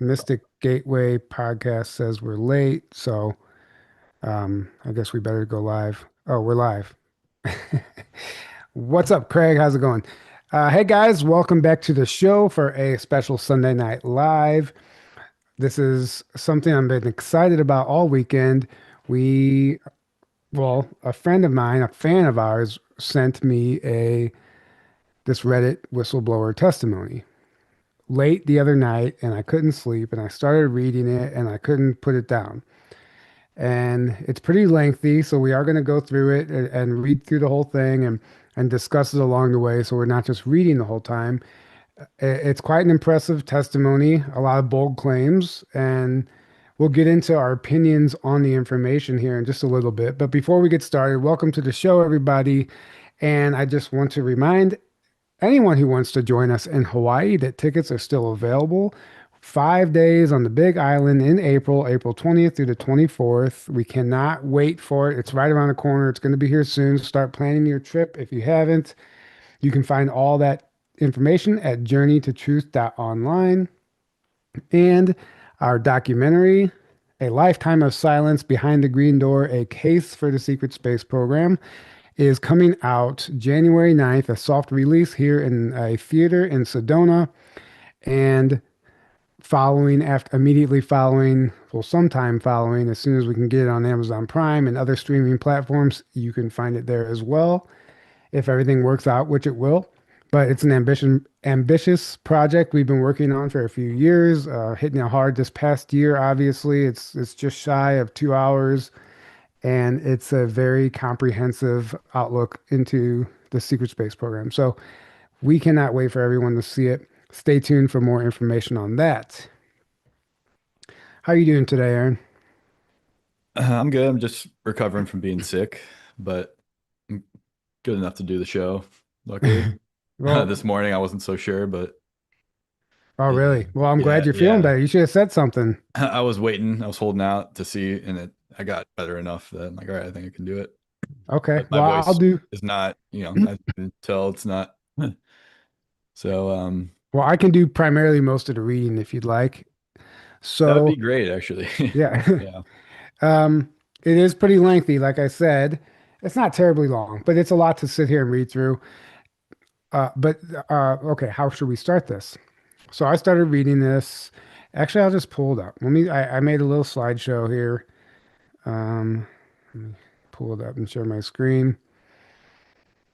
Mystic Gateway podcast says we're late, so I guess we better go live. Oh, we're live. What's up, Craig? How's it going? Hey guys, welcome back to the show for a special Sunday Night Live. This is something I've been excited about all weekend. We, a friend of mine, a fan of ours, sent me a this Reddit whistleblower testimony late the other night, and I couldn't sleep, and I started reading it, and I couldn't put it down. And it's pretty lengthy, so we are going to go through it and read through the whole thing and discuss it along the way, so we're not just reading the whole time. It's quite an impressive testimony, a lot of bold claims, and we'll get into our opinions on the information here in just a little bit. But before we get started, welcome to the show, everybody. And I just want to remind anyone who wants to join us in Hawaii that tickets are still available. 5 days on the Big Island in April, April 20th through the 24th. We cannot wait for it. It's right around the corner. It's going to be here soon. Start planning your trip if you haven't. You can find all that information at journeytotruth.online. And our documentary, A Lifetime of Silence Behind the Green Door, A Case for the Secret Space Program, is coming out January 9th, a soft release here in a theater in Sedona. And immediately following, well, sometime following, as soon as we can get it on Amazon Prime and other streaming platforms, you can find it there as well, if everything works out, which it will. But it's an ambitious project we've been working on for a few years, hitting it hard this past year. Obviously, it's just shy of 2 hours, and it's a very comprehensive outlook into the secret space program. So we cannot wait for everyone to see it. Stay tuned for more information on that. How are you doing today, Aaron? I'm good. I'm just recovering from being sick, but I'm good enough to do the show. Luckily, Well, this morning I wasn't so sure, but oh, yeah, really? Well, I'm glad yeah, you're feeling yeah. better. You should have said something. I was waiting. I was holding out to see, and I got better enough that I'm like, all right, I think I can do it. Okay. But my Well, I'll voice do, is not, I can tell it's not. So, well, I can do primarily most of the reading if you'd like. that would So, be great, actually. yeah. Yeah. Um, it is pretty lengthy, like I said. It's not terribly long, but it's a lot to sit here and read through. Okay, how should we start this? So I started reading this. Actually, I'll just pull it up. I made a little slideshow here. Let me pull it up and share my screen.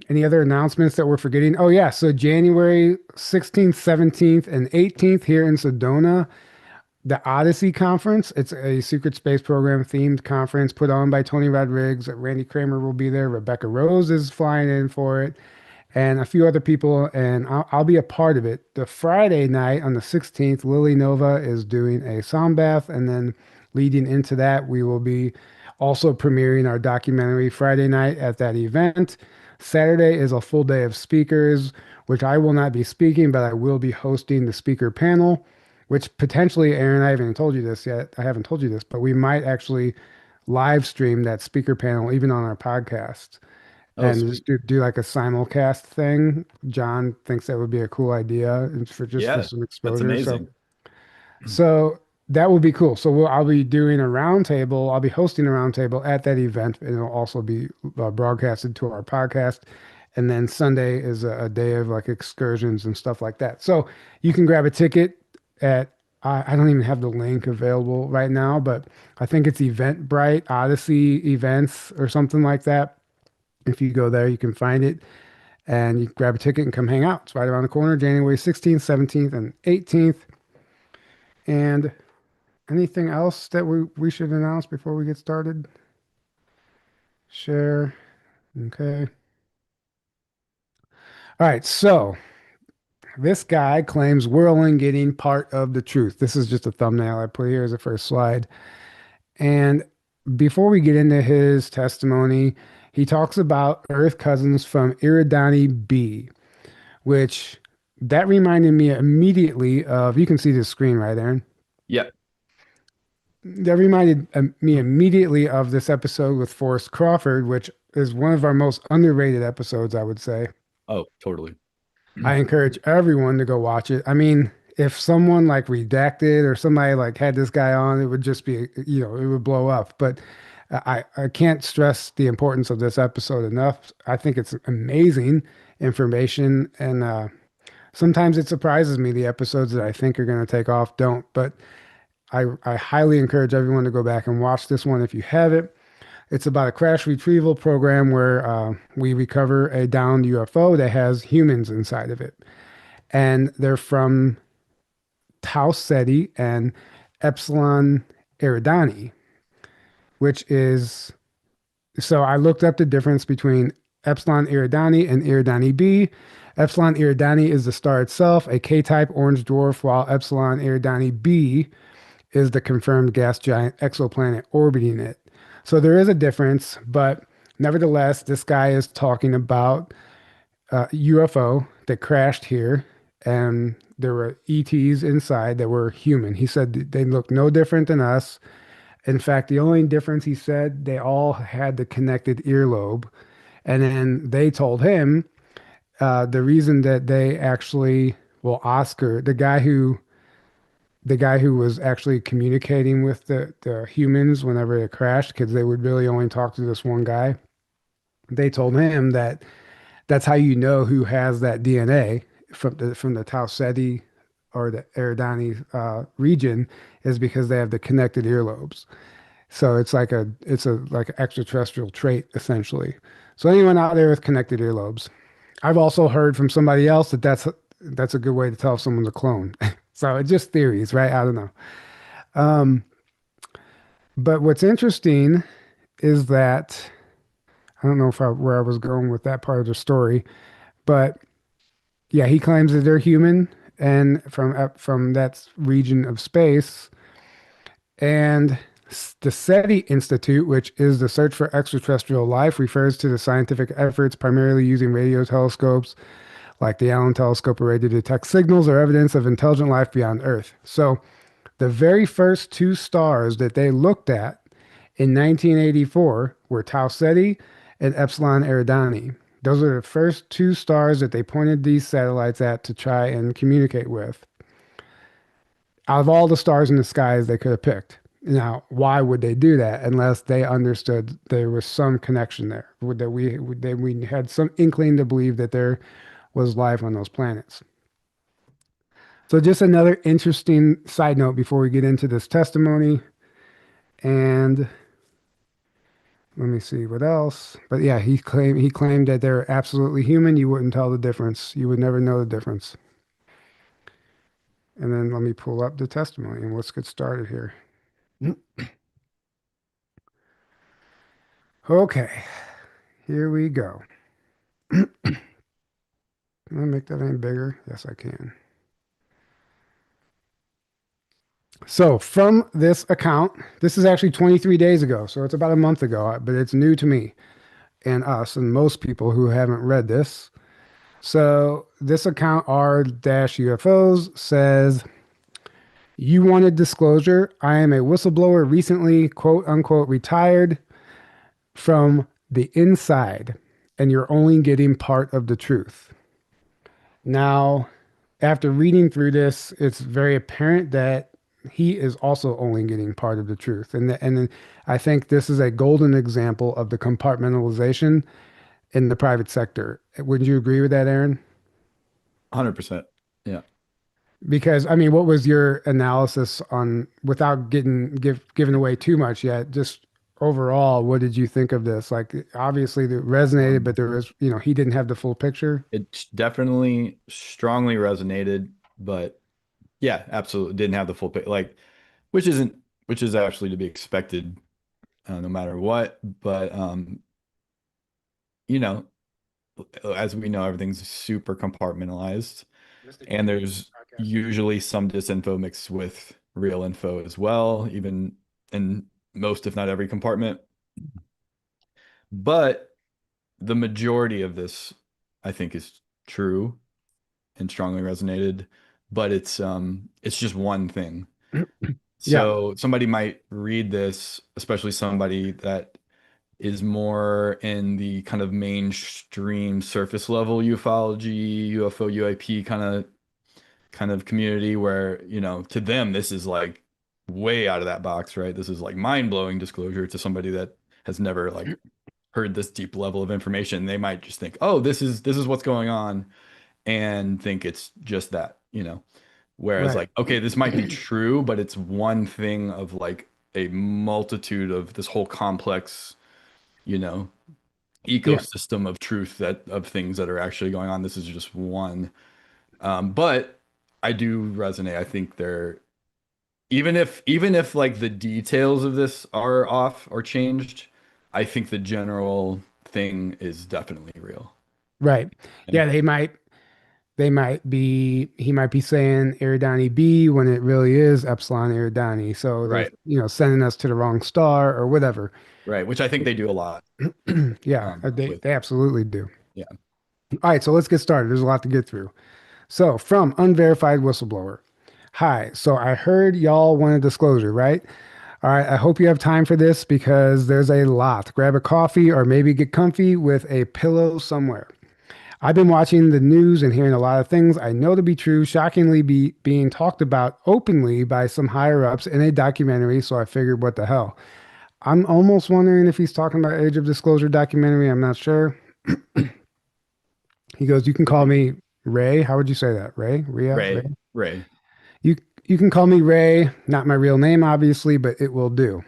Any other announcements that we're forgetting? Oh, yeah. So January 16th, 17th, and 18th here in Sedona, the Odyssey Conference. It's a secret space program themed conference put on by Tony Rodriguez. Randy Kramer will be there. Rebecca Rose is flying in for it, and a few other people, and I'll be a part of it. The Friday night on the 16th, Lily Nova is doing a sound bath, and then leading into that, we will be also premiering our documentary Friday night at that event. Saturday is a full day of speakers, which I will not be speaking, but I will be hosting the speaker panel, which potentially, Aaron, I haven't told you this yet. I haven't told you this, but we might actually live stream that speaker panel even on our podcast Oh, and just sweet. do like a simulcast thing. John thinks that would be a cool idea and for Yeah, some that's exposure. So amazing. so that would be cool. So I'll be doing a roundtable. I'll be hosting a roundtable at that event, and it'll also be broadcasted to our podcast. And then Sunday is a day of like excursions and stuff like that. So you can grab a ticket at I don't even have the link available right now, but I think it's Eventbrite Odyssey Events or something like that. If you go there, you can find it and you grab a ticket and come hang out. It's right around the corner, January 16th, 17th, and 18th. And anything else that we should announce before we get started? Share. Okay. All right. So this guy claims we're only getting part of the truth. This is just a thumbnail I put here as a first slide. And before we get into his testimony, he talks about Earth cousins from Iridani B, which that reminded me immediately of, you can see the screen right there. Yeah. That reminded me immediately of this episode with Forrest Crawford, which is one of our most underrated episodes, I would say. Oh, totally. I encourage everyone to go watch it. I mean, if someone like redacted or somebody like had this guy on, it would just be, it would blow up. But I can't stress the importance of this episode enough. I think it's amazing information, and sometimes it surprises me the episodes that I think are going to take off don't. But I highly encourage everyone to go back and watch this one if you haven't. It's about a crash retrieval program where we recover a downed UFO that has humans inside of it, and they're from Tau Ceti and Epsilon Eridani, which is so I looked up the difference between Epsilon Eridani and Eridani B. Epsilon Eridani is the star itself, a K-type orange dwarf, while Epsilon Eridani B is the confirmed gas giant exoplanet orbiting it. So there is a difference, but nevertheless, this guy is talking about a UFO that crashed here, and there were ETs inside that were human. He said they look no different than us. In fact, the only difference, he said, they all had the connected earlobe. And then they told him the reason that they actually, well, Oscar, the guy who was actually communicating with the humans whenever it crashed, because they would really only talk to this one guy. They told him that that's how you know who has that DNA from the Tau Ceti or the Eridani region, is because they have the connected earlobes. So it's a like an extraterrestrial trait essentially. So anyone out there with connected earlobes, I've also heard from somebody else that that's a good way to tell if someone's a clone. So it's just theories, right? I don't know. Um, but what's interesting is that I don't know where I was going with that part of the story, but yeah, he claims that they're human and from that region of space. And the SETI Institute, which is the search for extraterrestrial life, refers to the scientific efforts primarily using radio telescopes like the Allen telescope array to detect signals or evidence of intelligent life beyond Earth. So the very first two stars that they looked at in 1984 were Tau Ceti and Epsilon Eridani. Those are the first two stars that they pointed these satellites at to try and communicate with. Out of all the stars in the skies they could have picked. Now, why would they do that unless they understood there was some connection there, that we had some inkling to believe that there was life on those planets? So, just another interesting side note before we get into this testimony. And let me see what else. But yeah, he claimed that they're absolutely human. You wouldn't tell the difference. You would never know the difference. And then let me pull up the testimony and let's get started here. Okay, here we go. Can I make that any bigger? Yes, I can. So from this account, this is actually 23 days ago, so it's about a month ago, but it's new to me and us and most people who haven't read this. So this account, r-UFOs, says, you wanted disclosure. I am a whistleblower recently, quote unquote, retired from the inside, and you're only getting part of the truth. Now, after reading through this, it's very apparent that he is also only getting part of the truth. And I think this is a golden example of the compartmentalization in the private sector. Wouldn't you agree with that, Aaron? 100%. Yeah. Because I mean, what was your analysis on, without giving away too much yet, just overall, what did you think of this? Like, obviously it resonated, but Um, there was, he didn't have the full picture. it definitely strongly resonated, but yeah, absolutely didn't have the full pic, like, which isn't, which is actually to be expected, no matter what. But you know, as we know, everything's super compartmentalized, and there's usually some disinfo mixed with real info as well, even in most, if not every compartment. But the majority of this, I think, is true and strongly resonated, but it's just one thing. Yeah, So somebody might read this, especially somebody that is more in the kind of mainstream surface level ufology, UFO, UAP kind of kind of community where, to them, this is like way out of that box, right? This is like mind-blowing disclosure to somebody that has never like heard this deep level of information. They might just think, oh, this is what's going on and think it's just that. Whereas Right. like, okay, this might be true, but it's one thing of like a multitude of this whole complex, you know, Yeah. ecosystem of truth that of things that are actually going on. This is just one. But I do resonate. I think they're even if like the details of this are off or changed, I think the general thing is definitely real. Right. Yeah. Yeah, he might be saying Eridani B when it really is Epsilon Eridani. So they're, Right. sending us to the wrong star or whatever. Right. Which I think they do a lot Yeah, with. they absolutely do. Yeah. All right, so let's get started. There's a lot to get through. So, from unverified whistleblower. Hi, so I heard y'all want a disclosure, right? All right, I hope you have time for this because there's a lot. Grab a coffee or maybe get comfy with a pillow somewhere. I've been watching the news and hearing a lot of things I know to be true, shockingly being talked about openly by some higher ups in a documentary, so I figured what the hell. I'm almost wondering if he's talking about Age of Disclosure documentary. I'm not sure. He goes, "You can Could call be. me Ray. How would you say that? Ray? Ria? Ray? Ray. Ray. You you can call me Ray, not my real name obviously, but it will do.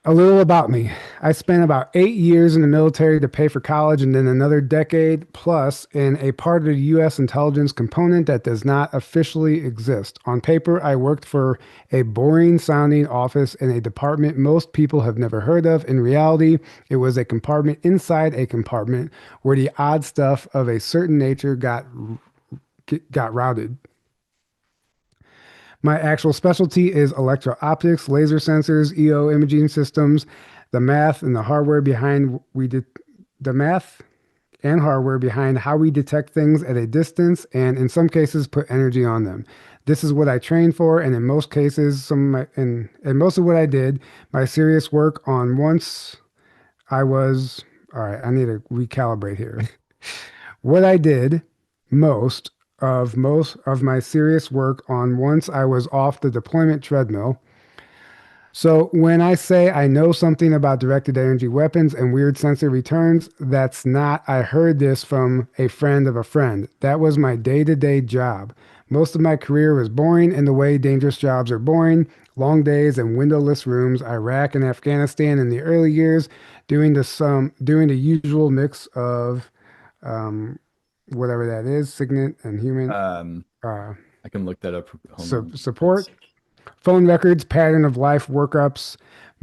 A little about me. I spent about 8 years in the military to pay for college and then another decade plus in a part of the U.S. intelligence component that does not officially exist. On paper, I worked for a boring sounding office in a department most people have never heard of. In reality, it was a compartment inside a compartment where the odd stuff of a certain nature got routed. My actual specialty is electro optics, laser sensors, EO imaging systems, the math and the hardware behind the math and hardware behind how we detect things at a distance and in some cases put energy on them. This is what I trained for, and in most cases, and most of what I did, my serious work on once I was all right, I need to recalibrate here. What I did most of my serious work on once I was off the deployment treadmill. So when I say I know something about directed energy weapons and weird sensor returns, that's not I heard this from a friend of a friend. That was my day-to-day job. Most of my career was boring in the way dangerous jobs are boring. Long days and windowless rooms, Iraq and Afghanistan in the early years, doing the usual mix of um, whatever that is, signet and human Um, uh, I can look that up. Hold on. support, phone records, pattern of life workups,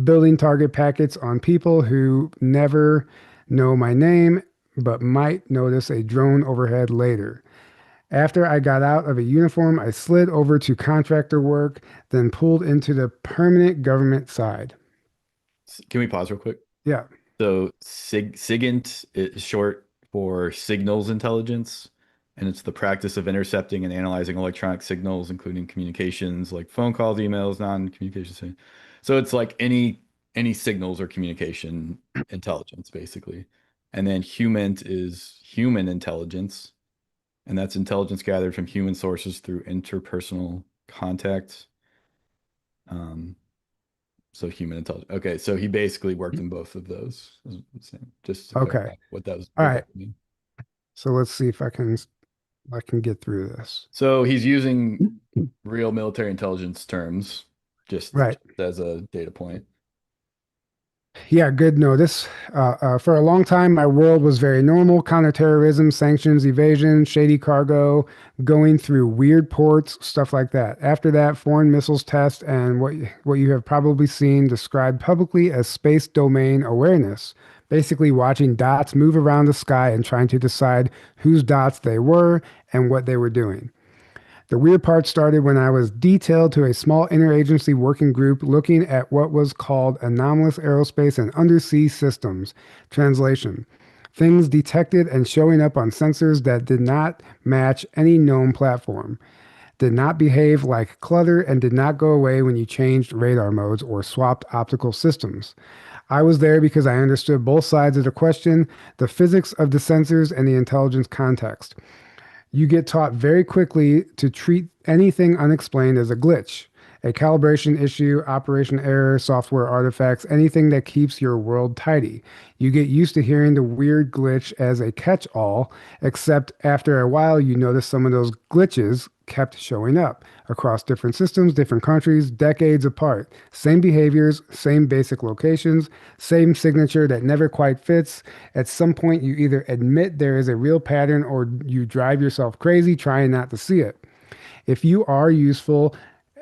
building target packets on people who never know my name but might notice a drone overhead later. After I got out of a uniform, I slid over to contractor work, then pulled into the permanent government side. Can we pause real quick? Yeah. So SIGINT is short for signals intelligence, and it's the practice of intercepting and analyzing electronic signals, including communications like phone calls, emails, non-communication. So it's like any signals or communication intelligence, basically. And then HUMINT is human intelligence, and that's intelligence gathered from human sources through interpersonal contact. Um, so human intelligence. Okay, so he basically worked in both of those. Just to Okay. clarify what that was, All what right. that mean. So let's see if I can get through this. So he's using real military intelligence terms just Right. as a data point. Yeah, good notice. For a long time, my world was very normal: counterterrorism, sanctions, evasion, shady cargo, going through weird ports, stuff like that. After that, foreign missiles test and what you have probably seen described publicly as space domain awareness. Basically, watching dots move around the sky and trying to decide whose dots they were and what they were doing. The weird part started when I was detailed to a small interagency working group looking at what was called anomalous aerospace and undersea systems. Translation: things detected and showing up on sensors that did not match any known platform, did not behave like clutter, and did not go away when you changed radar modes or swapped optical systems. I was there because I understood both sides of the question, the physics of the sensors and the intelligence context. You get taught very quickly to treat anything unexplained as a glitch, a calibration issue, operation error, software artifacts, anything that keeps your world tidy. You get used to hearing the weird glitch as a catch all, except after a while, you notice some of those glitches kept showing up across different systems, different countries, decades apart. Same behaviors, same basic locations, same signature that never quite fits. At some point, you either admit there is a real pattern or you drive yourself crazy trying not to see it. If you are useful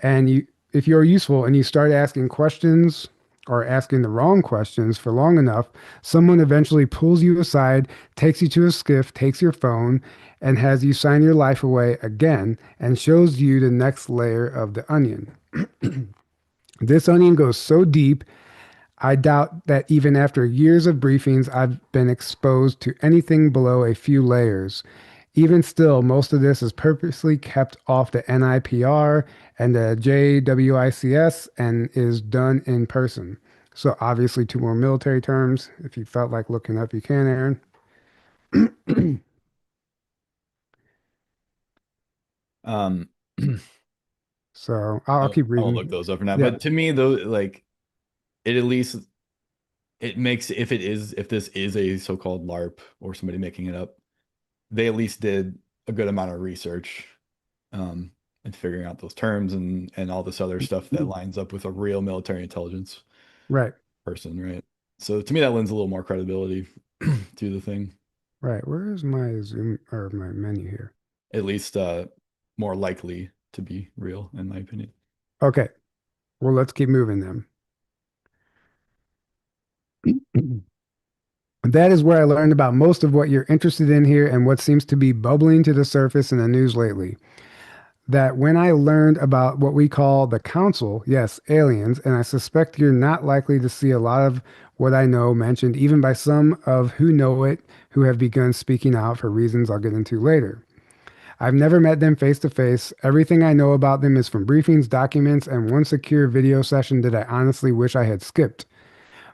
and you if you're useful and you start asking questions or asking the wrong questions for long enough, someone eventually pulls you aside, takes you to a skiff, takes your phone, and has you sign your life away again and shows you the next layer of the onion. This onion goes so deep, I doubt that even after years of briefings, I've been exposed to anything below a few layers. Even still, most of this is purposely kept off the NIPR and the JWICS and is done in person. So, obviously, two more military terms. If you felt like looking up, you can, Aaron. Um, So, I'll keep I'll look reading. those up for now. Yeah, But to me, though, like it at least it makes if this is a so-called LARP or somebody making it up, they at least did a good amount of research and figuring out those terms and all this other stuff that lines up with a real military intelligence right, person, right? So to me, that lends a little more credibility to the thing, right. Where is my Zoom or my menu here? at least more likely to be real, in my opinion. Okay, well, let's keep moving then. That is where I learned about most of what you're interested in here and what seems to be bubbling to the surface in the news lately. That when I learned about what we call the council, yes, aliens, and I suspect you're not likely to see a lot of what I know mentioned, even by some of who know it, who have begun speaking out for reasons I'll get into later. I've never met them face to face. Everything I know about them is from briefings, documents, and one secure video session that I honestly wish I had skipped.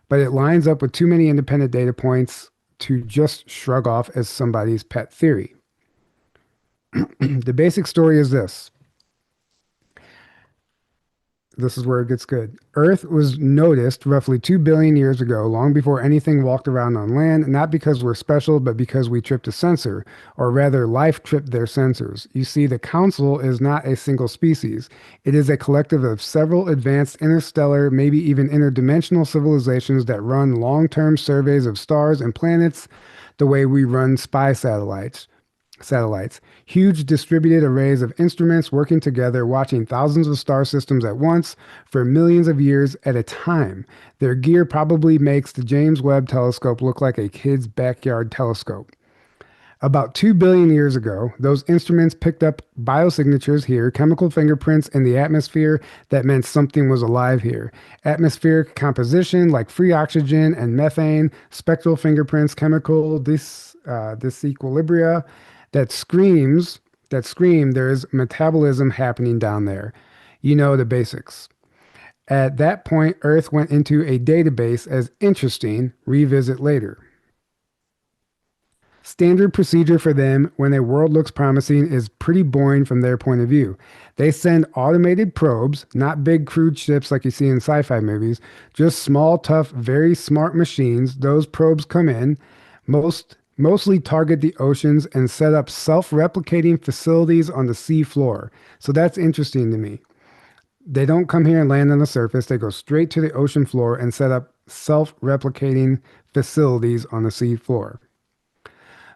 But it lines up with too many independent data points to just shrug off as somebody's pet theory. The basic story is this. This is where it gets good. Earth was noticed roughly 2 billion years ago, long before anything walked around on land, not because we're special, but because we tripped a sensor, or rather, life tripped their sensors. You see, the Council is not a single species. It is a collective of several advanced interstellar, maybe even interdimensional civilizations that run long term surveys of stars and planets the way we run spy satellites, huge distributed arrays of instruments working together, watching thousands of star systems at once for millions of years at a time. Their gear probably makes the James Webb telescope look like a kid's backyard telescope. About 2 billion years ago, those instruments picked up biosignatures here, chemical fingerprints in the atmosphere that meant something was alive here. Atmospheric composition like free oxygen and methane, spectral fingerprints, chemical disequilibria that scream there is metabolism happening down there. You know the basics. At that point, Earth went into a database as interesting, revisit later. Standard procedure for them when a world looks promising is pretty boring from their point of view. They send automated probes, not big crude ships like you see in sci fi movies, just small, tough, very smart machines. Those probes come in, mostly target the oceans and set up self replicating facilities on the sea floor. So that's interesting to me. They don't come here and land on the surface, they go straight to the ocean floor and set up self replicating facilities on the sea floor.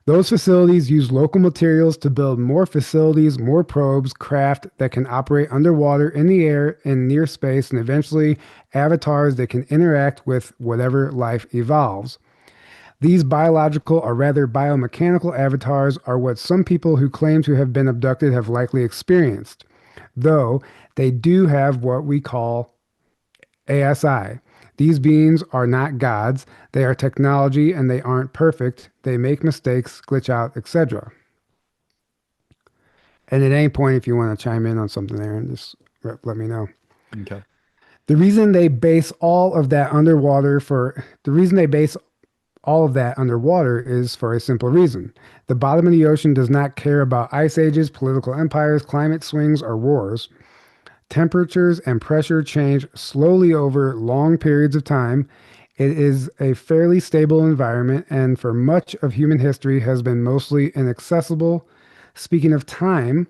Those facilities use local materials to build more facilities, more probes, craft that can operate underwater, in the air, in near space, and eventually avatars that can interact with whatever life evolves. These biological, or rather biomechanical avatars are what some people who claim to have been abducted have likely experienced, though they do have what we call ASI. These beings are not gods. They are technology and they aren't perfect. They make mistakes, glitch out, etc. And at any point, if you want to chime in on something there, and just let me know. Okay. The reason they base all of that underwater for the reason they base All of that underwater is for a simple reason. The bottom of the ocean does not care about ice ages, political empires, climate swings, or wars. Temperatures and pressure change slowly over long periods of time. It is a fairly stable environment and for much of human history has been mostly inaccessible. Speaking of time,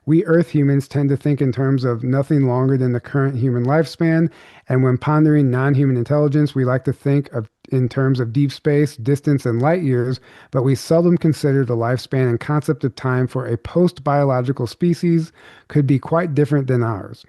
we Earth humans tend to think in terms of nothing longer than the current human lifespan, and when pondering non-human intelligence, we like to think of in terms of deep space, distance, and light years, but we seldom consider the lifespan and concept of time for a post-biological species could be quite different than ours.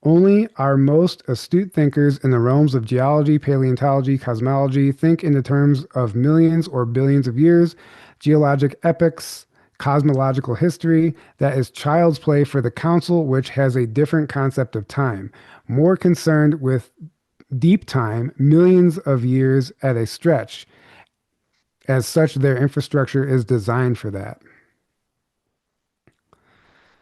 Only our most astute thinkers in the realms of geology, paleontology, cosmology think in the terms of millions or billions of years, geologic epochs, cosmological history. That is child's play for the council, which has a different concept of time, more concerned with deep time, millions of years at a stretch. As such, their infrastructure is designed for that.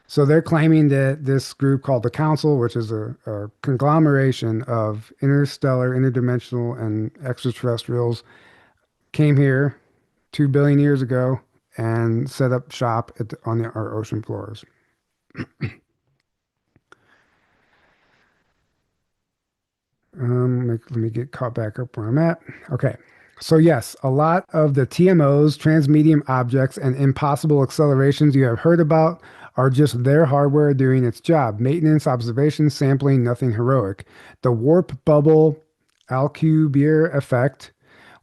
So they're claiming that this group called the Council, which is a conglomeration of interstellar, interdimensional, and extraterrestrials, came here 2 billion years ago and set up shop on our ocean floors. Let me get caught back up where I'm at. Okay. So yes, a lot of the TMOs, transmedium objects, and impossible accelerations you have heard about are just their hardware doing its job. Maintenance, observation, sampling, nothing heroic. The warp bubble Alcubierre effect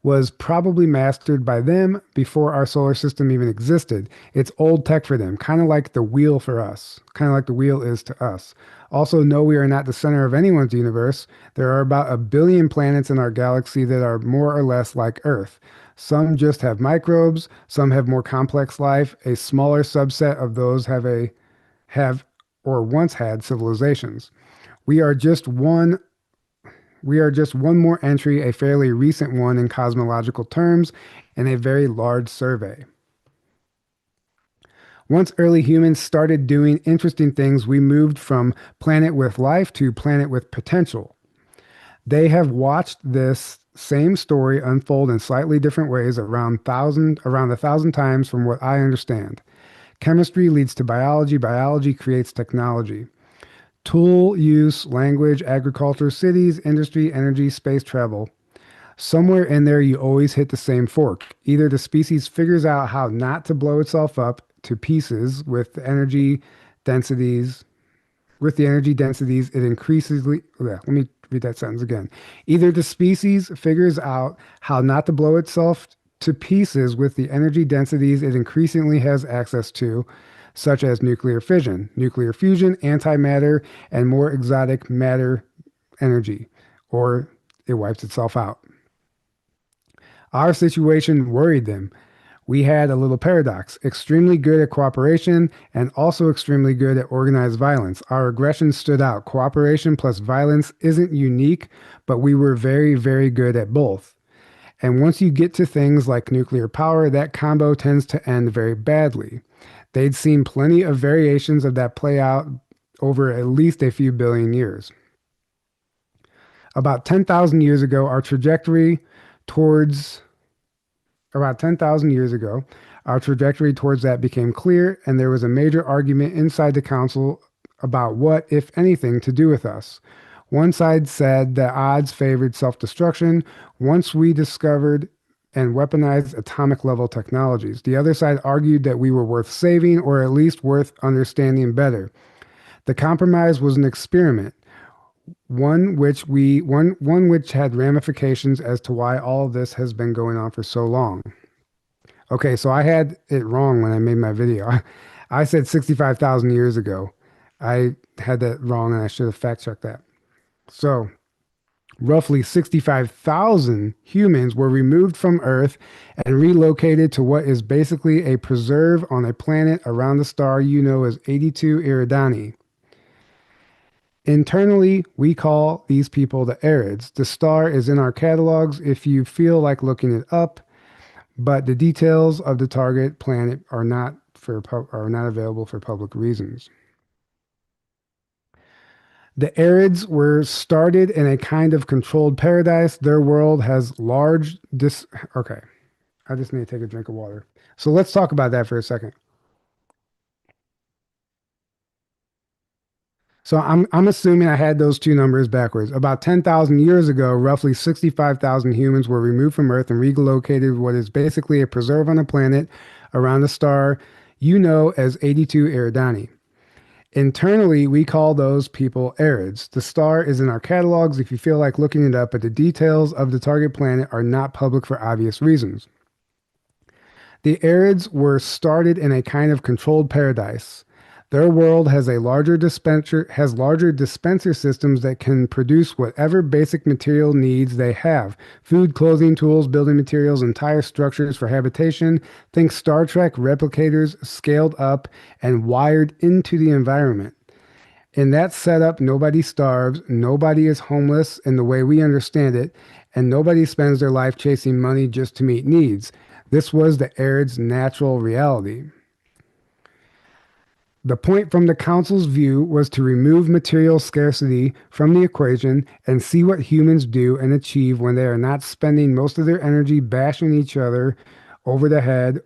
was probably mastered by them before our solar system even existed. It's old tech for them, kind of like the wheel for us, kind of like the wheel is to us. Also, no, we are not the center of anyone's universe. There are about 1 billion planets in our galaxy that are more or less like Earth. Some just have microbes, some have more complex life. A smaller subset of those have or once had civilizations. We are just one we are just one more entry, a fairly recent one in cosmological terms, in a very large survey. Once early humans started doing interesting things, we moved from planet with life to planet with potential. They have watched this same story unfold in slightly different ways around 1,000 times from what I understand. Chemistry leads to biology, biology creates technology. Tool use, language, agriculture, cities, industry, energy, space travel. Somewhere in there, you always hit the same fork. Either the species figures out how not to blow itself up to pieces densities, with the energy densities, it increasingly, let me read that sentence again. Either the species figures out how not to blow itself to pieces with the energy densities it increasingly has access to, such as nuclear fission, nuclear fusion, antimatter, and more exotic matter energy, or it wipes itself out. Our situation worried them. We had a little paradox, extremely good at cooperation and also extremely good at organized violence. Our aggression stood out. Cooperation plus violence isn't unique, but we were very, very good at both. And once you get to things like nuclear power, that combo tends to end very badly. They'd seen plenty of variations of that play out over at least a few billion years. About 10,000 years ago, towards about 10,000 years ago, our trajectory towards that became clear, and there was a major argument inside the council about what, if anything, to do with us. One side said that odds favored self-destruction once we discovered and weaponized atomic level technologies. The other side argued that we were worth saving or at least worth understanding better. The compromise was an experiment, one which had ramifications as to why all of this has been going on for so long. Okay, so I had it wrong when I made my video. I said 65,000 years ago. I had that wrong and I should have fact checked that. So, roughly 65,000 humans were removed from Earth and relocated to what is basically a preserve on a planet around the star you know as 82 Eridani. Internally, we call these people the Arids. The star is in our catalogs if you feel like looking it up, but the details of the target planet are not available for public reasons. The Arids were started in a kind of controlled paradise. Their world has large dis. Okay, I just need to take a drink of water. So let's talk about that for a second. So I'm assuming I had those two numbers backwards. About 10,000 years ago, roughly 65,000 humans were removed from Earth and relocated what is basically a preserve on a planet around a star you know as 82 Eridani. Internally, we call those people Arids. The star is in our catalogs if you feel like looking it up, but the details of the target planet are not public for obvious reasons. The Arids were started in a kind of controlled paradise. Their world has larger dispenser systems that can produce whatever basic material needs they have. Food, clothing, tools, building materials, entire structures for habitation. Think Star Trek replicators scaled up and wired into the environment. In that setup, nobody starves, nobody is homeless in the way we understand it, and nobody spends their life chasing money just to meet needs. This was the Aired's natural reality. The point from the council's view was to remove material scarcity from the equation and see what humans do and achieve when they are not spending most of their energy bashing each other over the head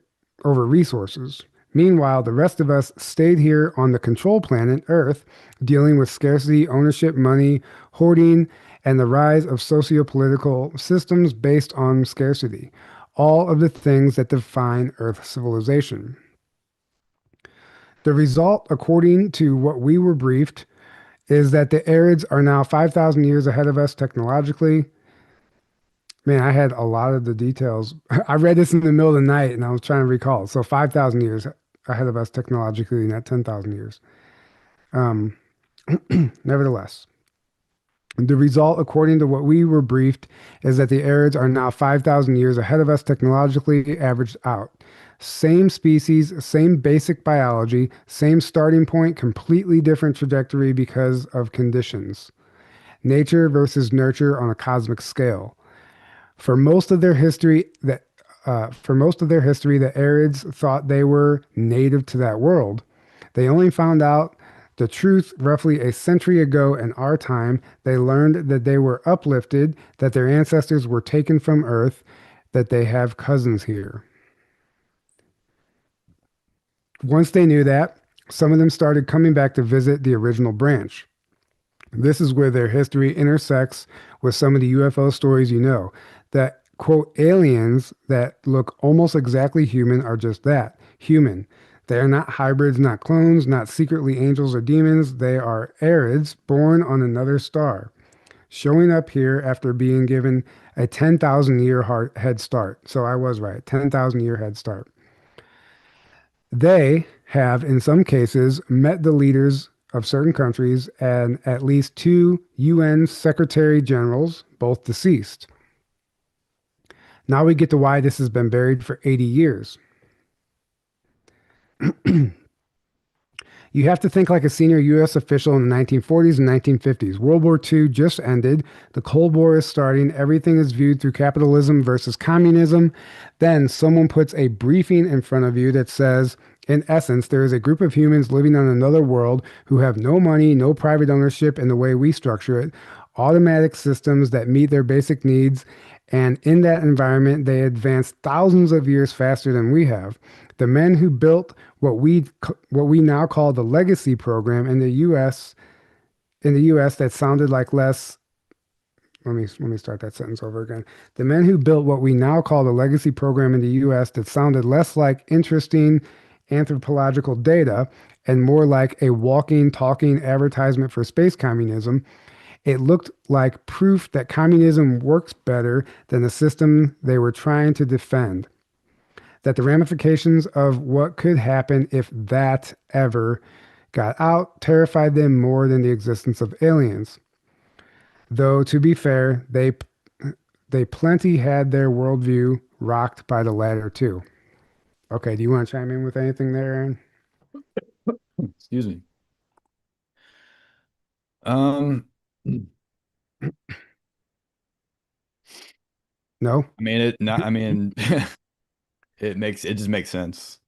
over resources. Meanwhile, the rest of us stayed here on the control planet, Earth, dealing with scarcity, ownership, money, hoarding, and the rise of socio-political systems based on scarcity. All of the things that define Earth civilization. The result, according to what we were briefed, is that the Arids are now 5,000 years ahead of us technologically. Man, I had a lot of the details. I read this in the middle of the night and I was trying to recall. So 5,000 years ahead of us technologically, not 10,000 years. Um, Nevertheless, the result, according to what we were briefed, is that the Arids are now 5,000 years ahead of us technologically, averaged out. Same species, same basic biology, same starting point, completely different trajectory because of conditions. Nature versus nurture on a cosmic scale. For most of their history, the Arids thought they were native to that world. They only found out the truth roughly a century ago in our time. They learned that they were uplifted, that their ancestors were taken from Earth, that they have cousins here. Once they knew that, some of them started coming back to visit the original branch. This is where their history intersects with some of the UFO stories you know. That, quote, aliens that look almost exactly human are just that, human. They are not hybrids, not clones, not secretly angels or demons. They are Arids born on another star, showing up here after being given a 10,000 year head start. So I was right, 10,000 year head start. They have, in some cases, met the leaders of certain countries and at least two UN secretary generals, both deceased. Now we get to why this has been buried for 80 years. You have to think like a senior U.S. official in the 1940s and 1950s. World War II just ended. The Cold War is starting. Everything is viewed through capitalism versus communism. Then someone puts a briefing in front of you that says, in essence, there is a group of humans living on another world who have no money, no private ownership in the way we structure it, automatic systems that meet their basic needs. And in that environment, they advance thousands of years faster than we have. The men who built what we now call the legacy program in the US that sounded like less let me start that sentence over again. The men who built what we now call the legacy program in the US that sounded less like interesting anthropological data and more like a walking, talking advertisement for space communism. It looked like proof that communism works better than the system they were trying to defend, that the ramifications of what could happen if that ever got out terrified them more than the existence of aliens. Though, to be fair, they plenty had their worldview rocked by the latter too. Okay, do you want to chime in with anything there, Aaron? Excuse me. Um, No? I mean it not I mean it just makes sense,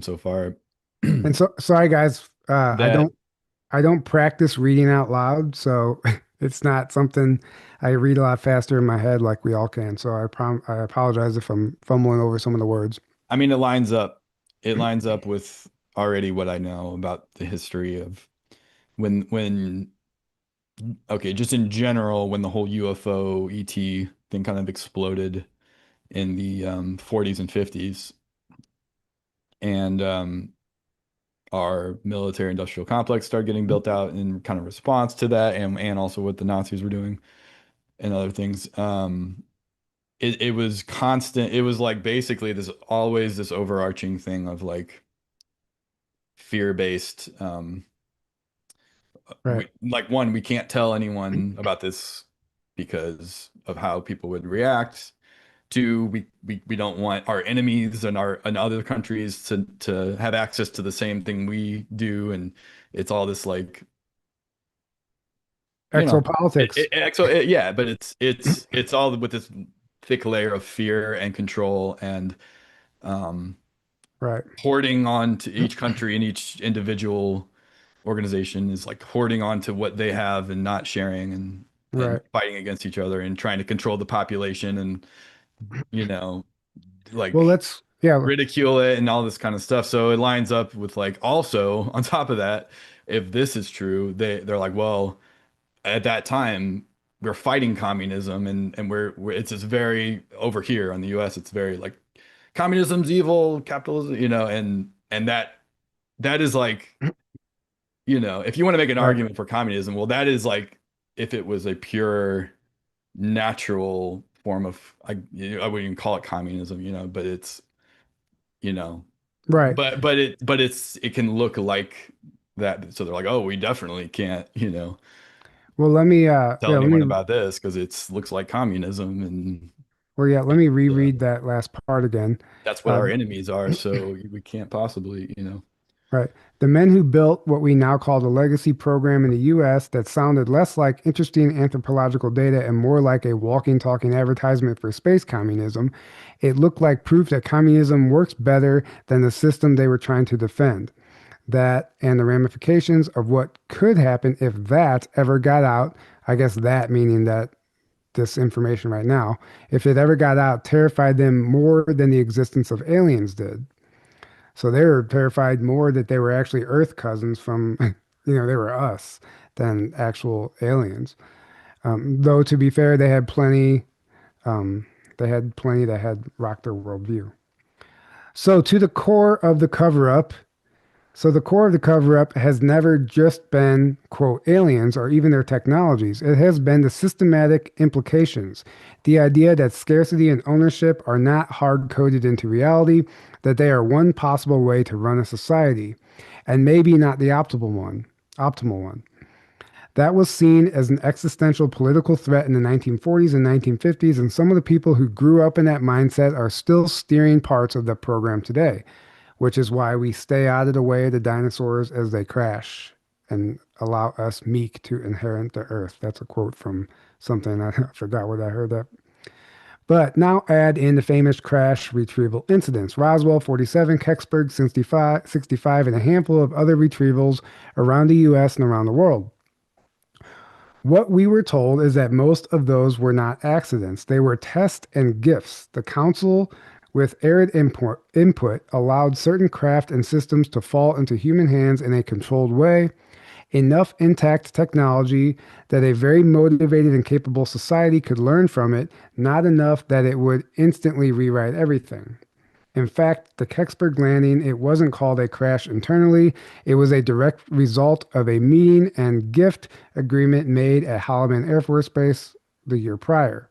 so far. And so sorry guys, That I don't practice reading out loud, so it's not something I read a lot faster in my head like we all can. So I apologize if I'm fumbling over some of the words. I mean, it lines up. It lines up with already what I know about the history of when okay, just in general, when the whole UFO ET thing kind of exploded in the 40s and 50s, and our military industrial complex started getting built out in kind of response to that, and also what the Nazis were doing and other things. It was constant. It was like basically this always this overarching thing of like fear-based. Right. Like one, we can't tell anyone about this because of how people would react. Two, we don't want our enemies and our and other countries to have access to the same thing we do, and it's all this like you know Exopolitics. yeah, but it's all with this thick layer of fear and control and um Right. hoarding on to each country and each individual organization is like hoarding on to what they have and not sharing and Right. fighting against each other and trying to control the population and you know Well, like let's, yeah, ridicule it and all this kind of stuff. So it lines up with like also on top of that, if this is true, they're like, well, at that time we're fighting communism and we're it's just very over here in the US, it's very like communism's evil, capitalism, and that is like, if you want to make an right. argument for communism, well, that is like if it was a pure natural form of I wouldn't even call it communism, but it's you know Right. it can look like that. So they're like, oh, we definitely can't, Well, tell yeah, anyone about this because it's looks like communism and let me uh, reread that last part again. that's what Uh, our enemies are. So we can't possibly, Right. The men who built what we now call the legacy program in the US that sounded less like interesting anthropological data and more like a walking, talking advertisement for space communism, it looked like proof that communism works better than the system they were trying to defend. That and the ramifications of what could happen if that ever got out, I guess that meaning that this information right now, if it ever got out, terrified them more than the existence of aliens did. So they were terrified more that they were actually Earth cousins from, they were us than actual aliens. Though to be fair, um, they had plenty that had rocked their worldview. So to the core of the cover up, so the core of the cover up has never just been, quote, aliens or even their technologies. It has been the systematic implications. The idea that scarcity and ownership are not hard coded into reality, that they are one possible way to run a society, and maybe not the optimal one. That was seen as an existential political threat in the 1940s and 1950s, and some of the people who grew up in that mindset are still steering parts of the program today, which is why we stay out of the way of the dinosaurs as they crash and allow us meek to inherit the earth. That's a quote from something I forgot where I heard that. But now add in the famous crash retrieval incidents Roswell 47, Kecksburg 65, and a handful of other retrievals around the US and around the world. What we were told is that most of those were not accidents. They were tests and gifts. The council, with arid input, allowed certain craft and systems to fall into human hands in a controlled way, enough intact technology that a very motivated and capable society could learn from it, not enough that it would instantly rewrite everything. In fact, the Kecksburg landing, it wasn't called a crash internally. It was a direct result of a meeting and gift agreement made at Holloman Air Force Base the year prior.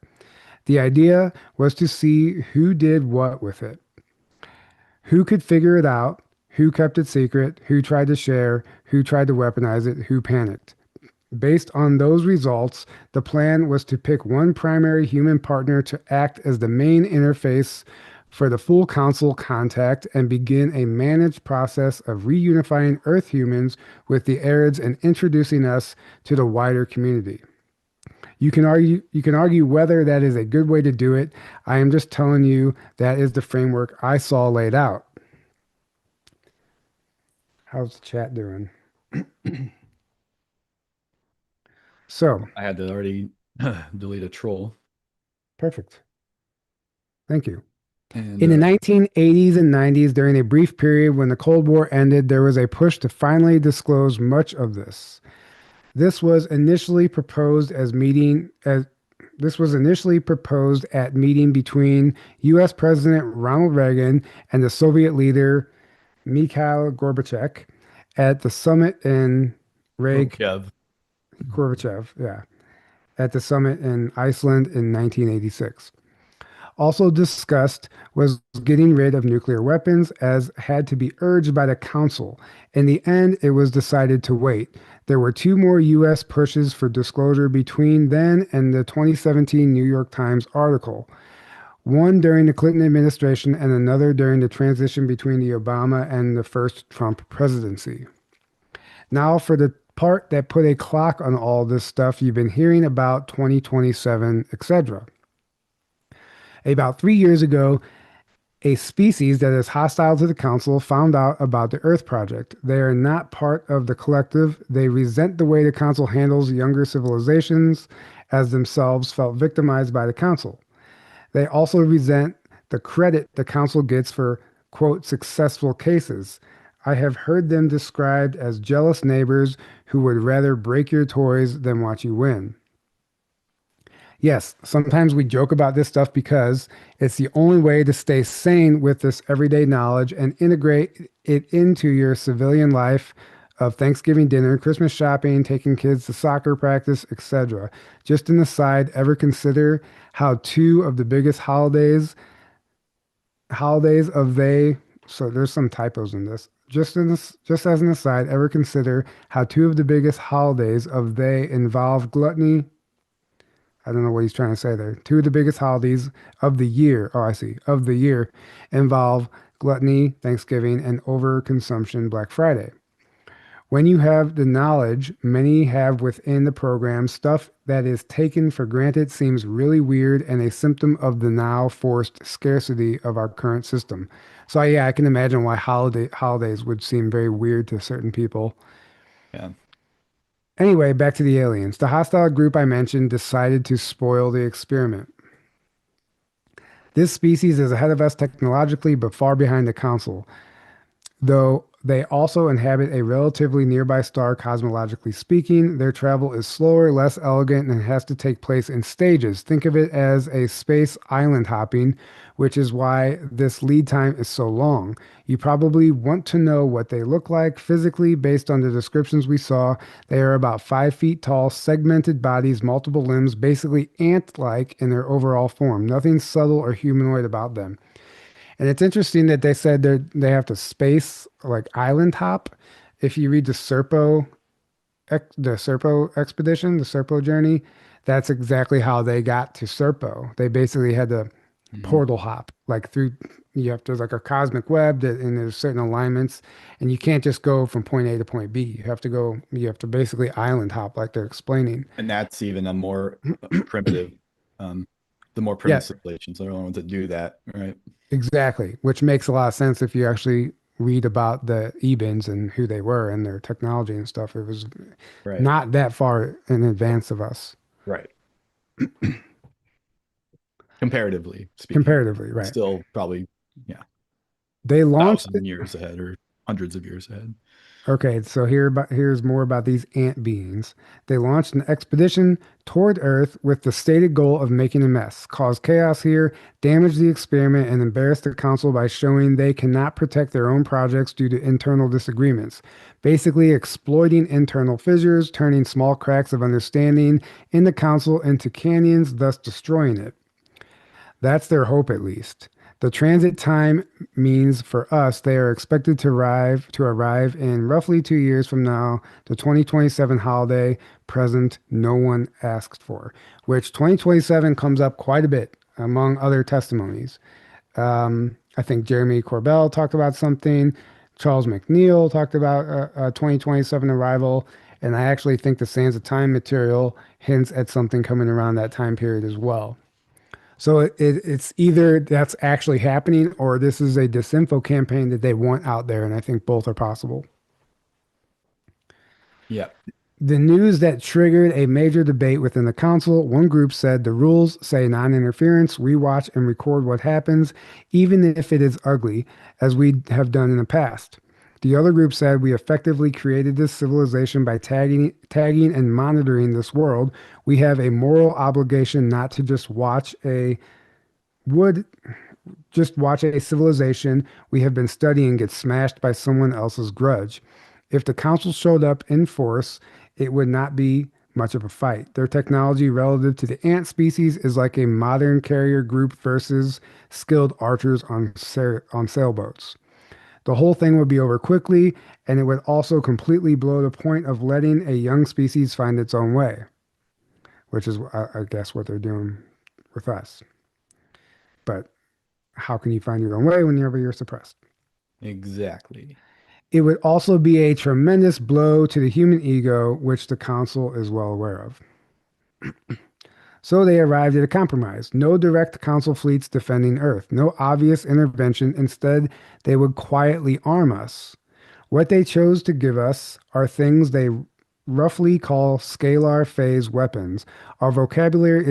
The idea was to see who did what with it, who could figure it out, who kept it secret, who tried to share, who tried to weaponize it, who panicked. Based on those results, the plan was to pick one primary human partner to act as the main interface for the full council contact and begin a managed process of reunifying Earth humans with the Arids and introducing us to the wider community. You can argue whether that is a good way to do it. I am just telling you that is the framework I saw laid out. How's the chat doing? So, I had to already delete a troll. perfect. Thank you. And In the 1980s and 90s, during a brief period when the Cold War ended, there was a push to finally disclose much of this. This was initially proposed as meeting as this was initially proposed at meeting between U.S. President Ronald Reagan and the Soviet leader Mikhail Gorbachev at the summit in Reykjavik, Kev. Gorbachev, yeah, at the summit in Iceland in 1986. Also discussed was getting rid of nuclear weapons, as had to be urged by the Council. In the end, it was decided to wait. There were two more U.S. pushes for disclosure between then and the 2017 New York Times article, one during the Clinton administration and another during the transition between the Obama and the first Trump presidency. Now, for the part that put a clock on all this stuff you've been hearing about 2027, etc. About 3 years ago, a species that is hostile to the council found out about the Earth Project. They are not part of the collective. They resent the way the council handles younger civilizations, as themselves felt victimized by the council. They also resent the credit the council gets for, quote, successful cases. I have heard them described as jealous neighbors who would rather break your toys than watch you win. Yes, sometimes we joke about this stuff because it's the only way to stay sane with this everyday knowledge and integrate it into your civilian life of Thanksgiving dinner, Christmas shopping, taking kids to soccer practice, etc. Just an aside, ever consider how two of the biggest holidays of they, so there's some typos in this. Just as an aside, ever consider how two of the biggest holidays of they involve gluttony. I don't know what he's trying to say there. Two of the biggest holidays of the year, oh, I see, of the year involve gluttony, Thanksgiving, and overconsumption, Black Friday. When you have the knowledge many have within the program, stuff that is taken for granted seems really weird and a symptom of the now forced scarcity of our current system. So yeah, I can imagine why holidays would seem very weird to certain people. yeah, Anyway, back to the aliens. The hostile group I mentioned decided to spoil the experiment. This species is ahead of us technologically, but far behind the Council, though they also inhabit a relatively nearby star cosmologically speaking. Their travel is slower, less elegant, and has to take place in stages. Think of it as a space island hopping, which is why this lead time is so long. You probably want to know what they look like physically based on the descriptions we saw. They are about 5 feet tall, segmented bodies, multiple limbs, basically ant-like in their overall form. Nothing subtle or humanoid about them. And it's interesting that they said they have to space like island hop. If you read the Serpo expedition, the Serpo journey, that's exactly how they got to Serpo. They basically had to mhm. portal hop like through. You have to like a cosmic web that, and there's certain alignments, and you can't just go from point A to point B. You have to go. You have to basically island hop, like they're explaining. And that's even a more primitive. Um, the more Yeah, primitive civilizations are the only ones that do that, right? exactly, which makes a lot of sense if you actually read about the Ebens and who they were and their technology and stuff. It was Right, not that far in advance of us, right. Comparatively speaking, comparatively, right? still probably, yeah, They launched. 1,000 years ahead or hundreds of years ahead. Okay, so here's more about these ant beings. They launched an expedition toward Earth with the stated goal of making a mess, cause chaos here, damage the experiment, and embarrass the council by showing they cannot protect their own projects due to internal disagreements. Basically, exploiting internal fissures, turning small cracks of understanding in the council into canyons, thus destroying it. That's their hope, at least. The transit time means for us they are expected to arrive in roughly 2 years from now, the 2027 holiday present no one asked for, which 2027 comes up quite a bit among other testimonies. I think Jeremy Corbell talked about something. Charles McNeil talked about a 2027 arrival. And I actually think the Sands of Time material hints at something coming around that time period as well. So it's either that's actually happening or this is a disinfo campaign that they want out there. And I think both are possible. Yeah. The news that triggered a major debate within the council. One group said the rules say non-interference. We watch and record what happens, even if it is ugly, as we have done in the past. The other group said we effectively created this civilization by tagging and monitoring this world. We have a moral obligation not to would just watch a civilization we have been studying get smashed by someone else's grudge. If the council showed up in force, it would not be much of a fight. Their technology relative to the ant species is like a modern carrier group versus skilled archers on sailboats. The whole thing would be over quickly, and it would also completely blow the point of letting a young species find its own way, which is, I guess, what they're doing with us. But how can you find your own way whenever you're suppressed? Exactly. It would also be a tremendous blow to the human ego, which the council is well aware of. So they arrived at a compromise. No direct council fleets defending Earth, no obvious intervention. Instead, they would quietly arm us. What they chose to give us are things they roughly call scalar phase weapons. Our vocabulary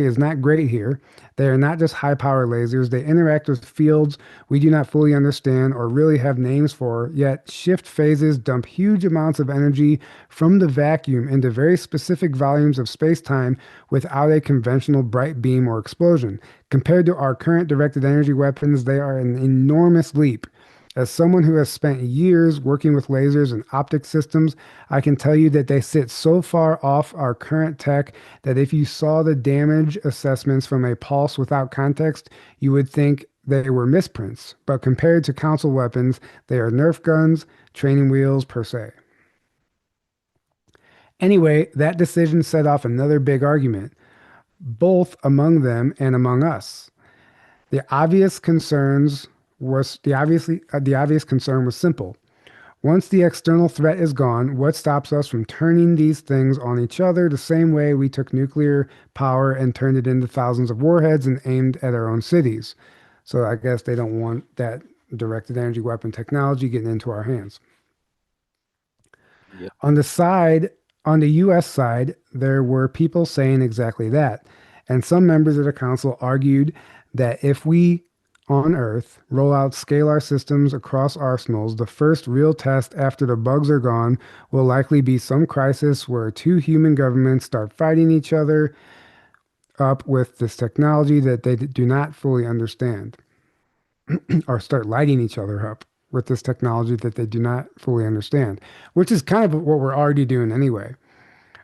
is not great here. They are not just high power lasers. They interact with fields we do not fully understand or really have names for, yet shift phases dump huge amounts of energy from the vacuum into very specific volumes of space-time without a conventional bright beam or explosion. Compared to our current directed energy weapons, they are an enormous leap. As someone who has spent years working with lasers and optic systems, I can tell you that they sit so far off our current tech that if you saw the damage assessments from a pulse without context, you would think they were misprints. But compared to console weapons, they are Nerf guns, training wheels per se. Anyway, that decision set off another big argument, both among them and among us. The obvious concerns the obvious concern was simple. Once the external threat is gone, what stops us from turning these things on each other the same way we took nuclear power and turned it into thousands of warheads and aimed at our own cities? So I guess they don't want that directed energy weapon technology getting into our hands. Yep. On the side, on the US side, there were people saying exactly that. And some members of the council argued that if we on Earth roll out scalar systems across arsenals, the first real test after the bugs are gone will likely be some crisis where two human governments start fighting each other up with this technology that they do not fully understand, or start lighting each other up with this technology that they do not fully understand, which is kind of what we're already doing anyway.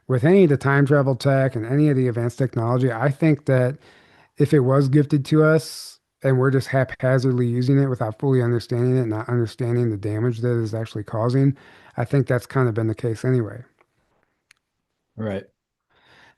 With any of the time travel tech and any of the advanced technology, I think that if it was gifted to us and we're just haphazardly using it without fully understanding it, not understanding the damage that it is actually causing, I think that's kind of been the case anyway. Right.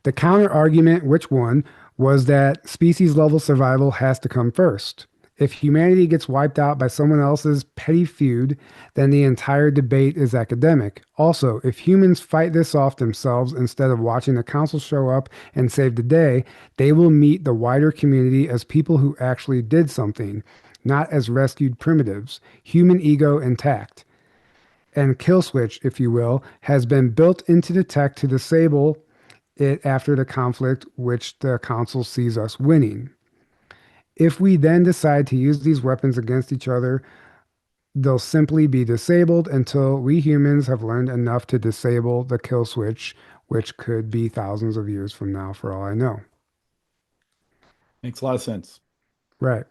The counter argument, which won, was that species level survival has to come first. If humanity gets wiped out by someone else's petty feud, then the entire debate is academic. Also, if humans fight this off themselves instead of watching the council show up and save the day, they will meet the wider community as people who actually did something, not as rescued primitives, human ego intact. And kill switch, if you will, has been built into the tech to disable it after the conflict, which the council sees us winning. If we then decide to use these weapons against each other, they'll simply be disabled until we humans have learned enough to disable the kill switch, which could be thousands of years from now, for all I know. Makes a lot of sense. Right.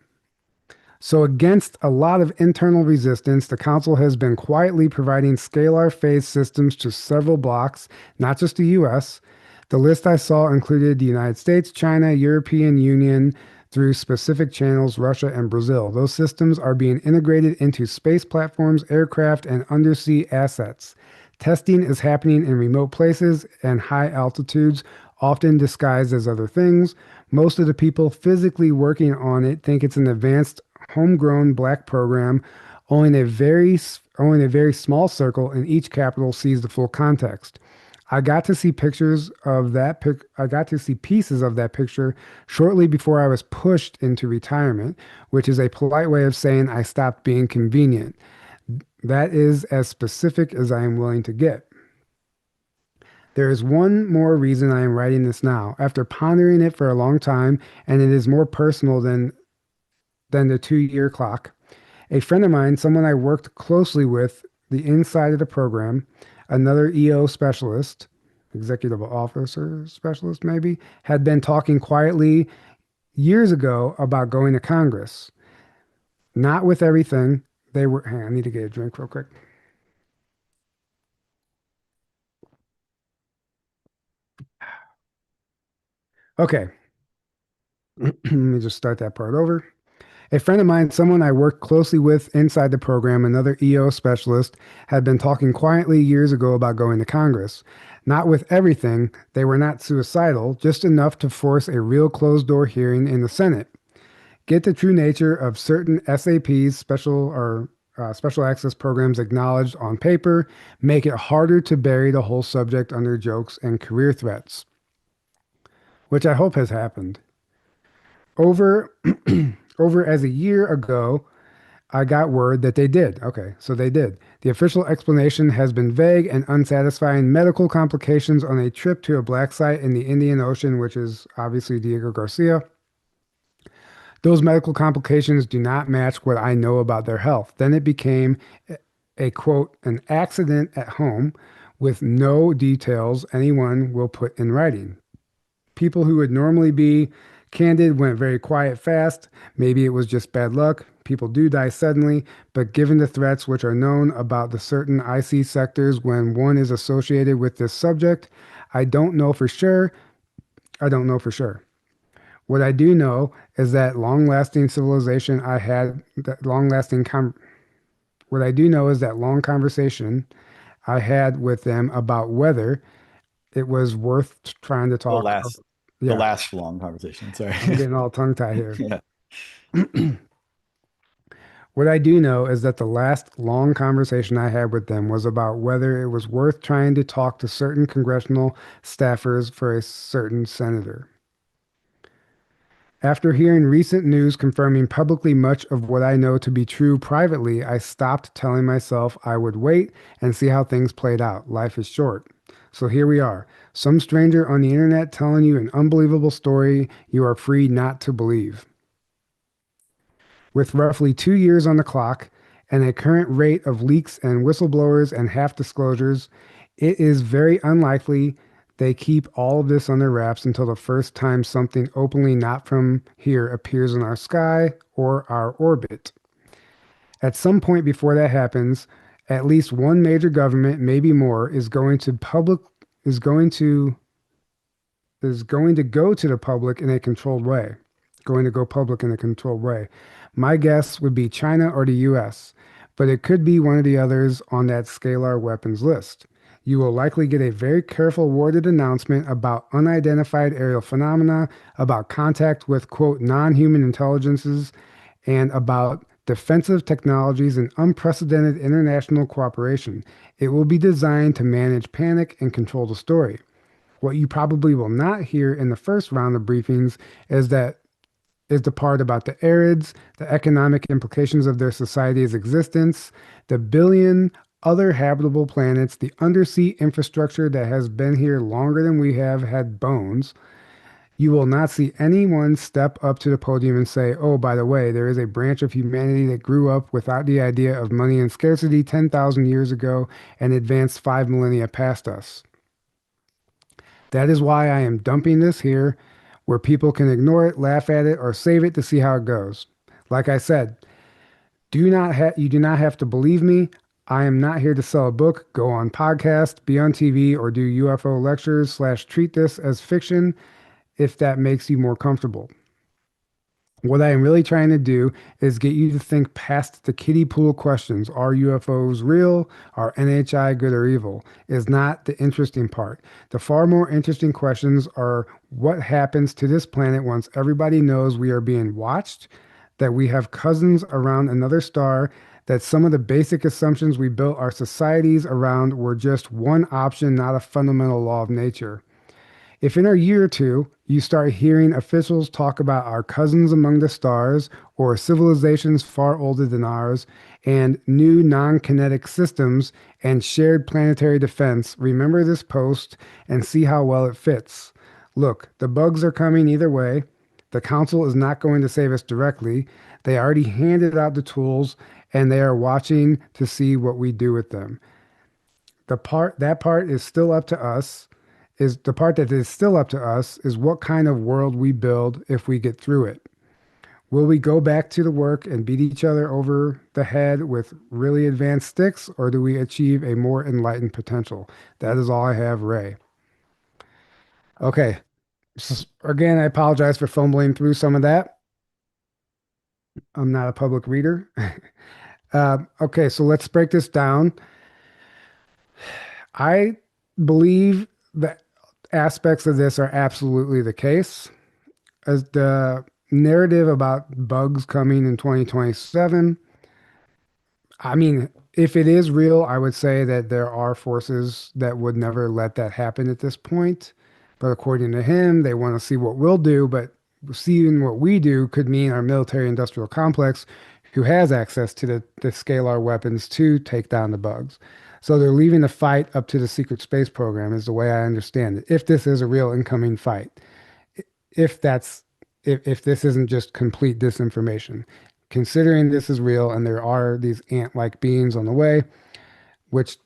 So, against a lot of internal resistance, the Council has been quietly providing scalar phase systems to several blocks, not just the US. The list I saw included the United States, China, European Union, through specific channels, Russia, and Brazil. Those systems are being integrated into space platforms, aircraft, and undersea assets. Testing is happening in remote places and high altitudes, often disguised as other things. Most of the people physically working on it think it's an advanced homegrown black program. Only a very small circle in each capital sees the full context. I got to see pictures of that I got to see pieces of that picture shortly before I was pushed into retirement, which is a polite way of saying I stopped being convenient. That is as specific as I am willing to get. There is one more reason I am writing this now. After pondering it for a long time, and it is more personal than the 2 year clock. A friend of mine, someone I worked closely with, the inside of the program, another EO specialist, executive officer specialist maybe, had been talking quietly years ago about going to Congress. Not with everything. They were, hang on, I need to get a drink real quick. Okay, let me just start that part over. A friend of mine, someone I worked closely with inside the program, another EO specialist, had been talking quietly years ago about going to Congress. Not with everything, they were not suicidal, just enough to force a real closed door hearing in the Senate. Get the true nature of certain SAPs, special access programs acknowledged on paper, make it harder to bury the whole subject under jokes and career threats, which I hope has happened. Over over as a year ago, I got word that they did. Okay, so they did. The official explanation has been vague and unsatisfying. Medical complications on a trip to a black site in the Indian Ocean, which is obviously Diego Garcia. Those medical complications do not match what I know about their health. Then it became a quote, an accident at home with no details anyone will put in writing. People who would normally be candid went very quiet fast. Maybe it was just bad luck. People do die suddenly, but given the threats which are known about the certain IC sectors when one is associated with this subject, I don't know for sure. I don't know for sure. What I do know is that long-lasting civilization I had, that long-lasting what I do know is that long conversation I had with them about whether it was worth trying to The talk. last, the Yeah, last long conversation. Sorry. I'm getting all tongue-tied here. Yeah. What I do know is that the last long conversation I had with them was about whether it was worth trying to talk to certain congressional staffers for a certain senator. After hearing recent news confirming publicly much of what I know to be true privately, I stopped telling myself I would wait and see how things played out. Life is short. So here we are. Some stranger on the internet telling you an unbelievable story you are free not to believe. With roughly 2 years on the clock and a current rate of leaks and whistleblowers and half disclosures, it is very unlikely they keep all of this under wraps until the first time something openly not from here appears in our sky or our orbit. At some point before that happens, at least one major government, maybe more, is going to is going to go to the public in a controlled way. Going to go public in a controlled way. My guess would be China or the US, but it could be one of the others on that scalar weapons list. You will likely get a very careful worded announcement about unidentified aerial phenomena, about contact with, quote, non-human intelligences, and about defensive technologies and unprecedented international cooperation. It will be designed to manage panic and control the story. What you probably will not hear in the first round of briefings is the part about the arids, the economic implications of their society's existence, the billion other habitable planets, the undersea infrastructure that has been here longer than we have had bones. You will not see anyone step up to the podium and say, oh, by the way, there is a branch of humanity that grew up without the idea of money and scarcity 10,000 years ago and advanced 5 millennia past us. That is why I am dumping this here, where people can ignore it, laugh at it, or save it to see how it goes. Like I said, you do not have to believe me. I am not here to sell a book, go on podcast, be on TV, or do UFO lectures / treat this as fiction if that makes you more comfortable. What I am really trying to do is get you to think past the kiddie pool questions. Are UFOs real? Are NHI good or evil? Is not the interesting part. The far more interesting questions are what happens to this planet once everybody knows we are being watched, that we have cousins around another star, that some of the basic assumptions we built our societies around were just one option, not a fundamental law of nature. If in a year or two you start hearing officials talk about our cousins among the stars or civilizations far older than ours and new non-kinetic systems and shared planetary defense, remember this post and see how well it fits. Look, the bugs are coming either way. The council is not going to save us directly. They already handed out the tools and they are watching to see what we do with them. That part is still up to us. Is the part that is still up to us is what kind of world we build if we get through it. Will we go back to the work and beat each other over the head with really advanced sticks, or do we achieve a more enlightened potential? That is all I have, Ray. Okay. Again, I apologize for fumbling through some of that. I'm not a public reader. Okay, so let's break this down. I believe that aspects of this are absolutely the case. As the narrative about bugs coming in 2027, I mean, if it is real, I would say that there are forces that would never let that happen at this point. But according to him, they want to see what we'll do. But seeing what we do could mean our military industrial complex, who has access to the scalar weapons to take down the bugs. So they're leaving the fight up to the secret space program, is the way I understand it. If this is a real incoming fight, if that's if this isn't just complete disinformation, considering this is real and there are these ant-like beings on the way, which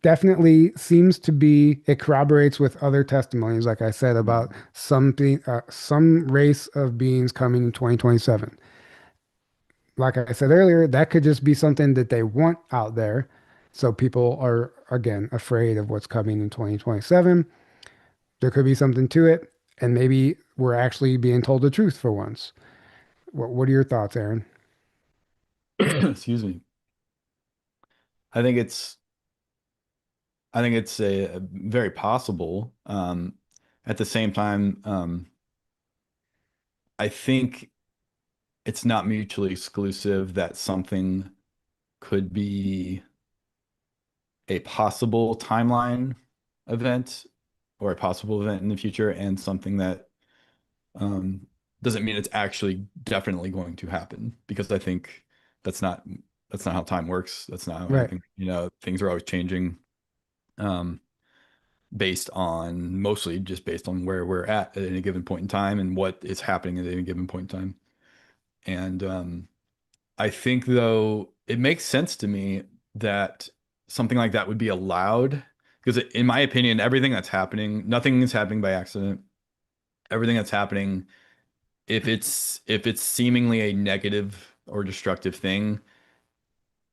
definitely seems to be, it corroborates with other testimonies, like I said, about something, some race of beings coming in 2027. Like I said earlier, that could just be something that they want out there. So people are, again, afraid of what's coming in 2027. There could be something to it. And maybe we're actually being told the truth for once. What are your thoughts, Aaron? Excuse me. I think it's I think it's a very possible. At the same time, I think it's not mutually exclusive that something could be a possible timeline event or a possible event in the future and something that um, doesn't mean it's actually definitely going to happen because I think that's not that's not how time works. That's not how Right. anything, things are always changing. Um, based on mostly just based on where we're at any given point in time and what is happening at any given point in time. And I think though it makes sense to me that something like that would be allowed because in my opinion, everything that's happening, nothing is happening by accident. Everything that's happening, if it's seemingly a negative or destructive thing,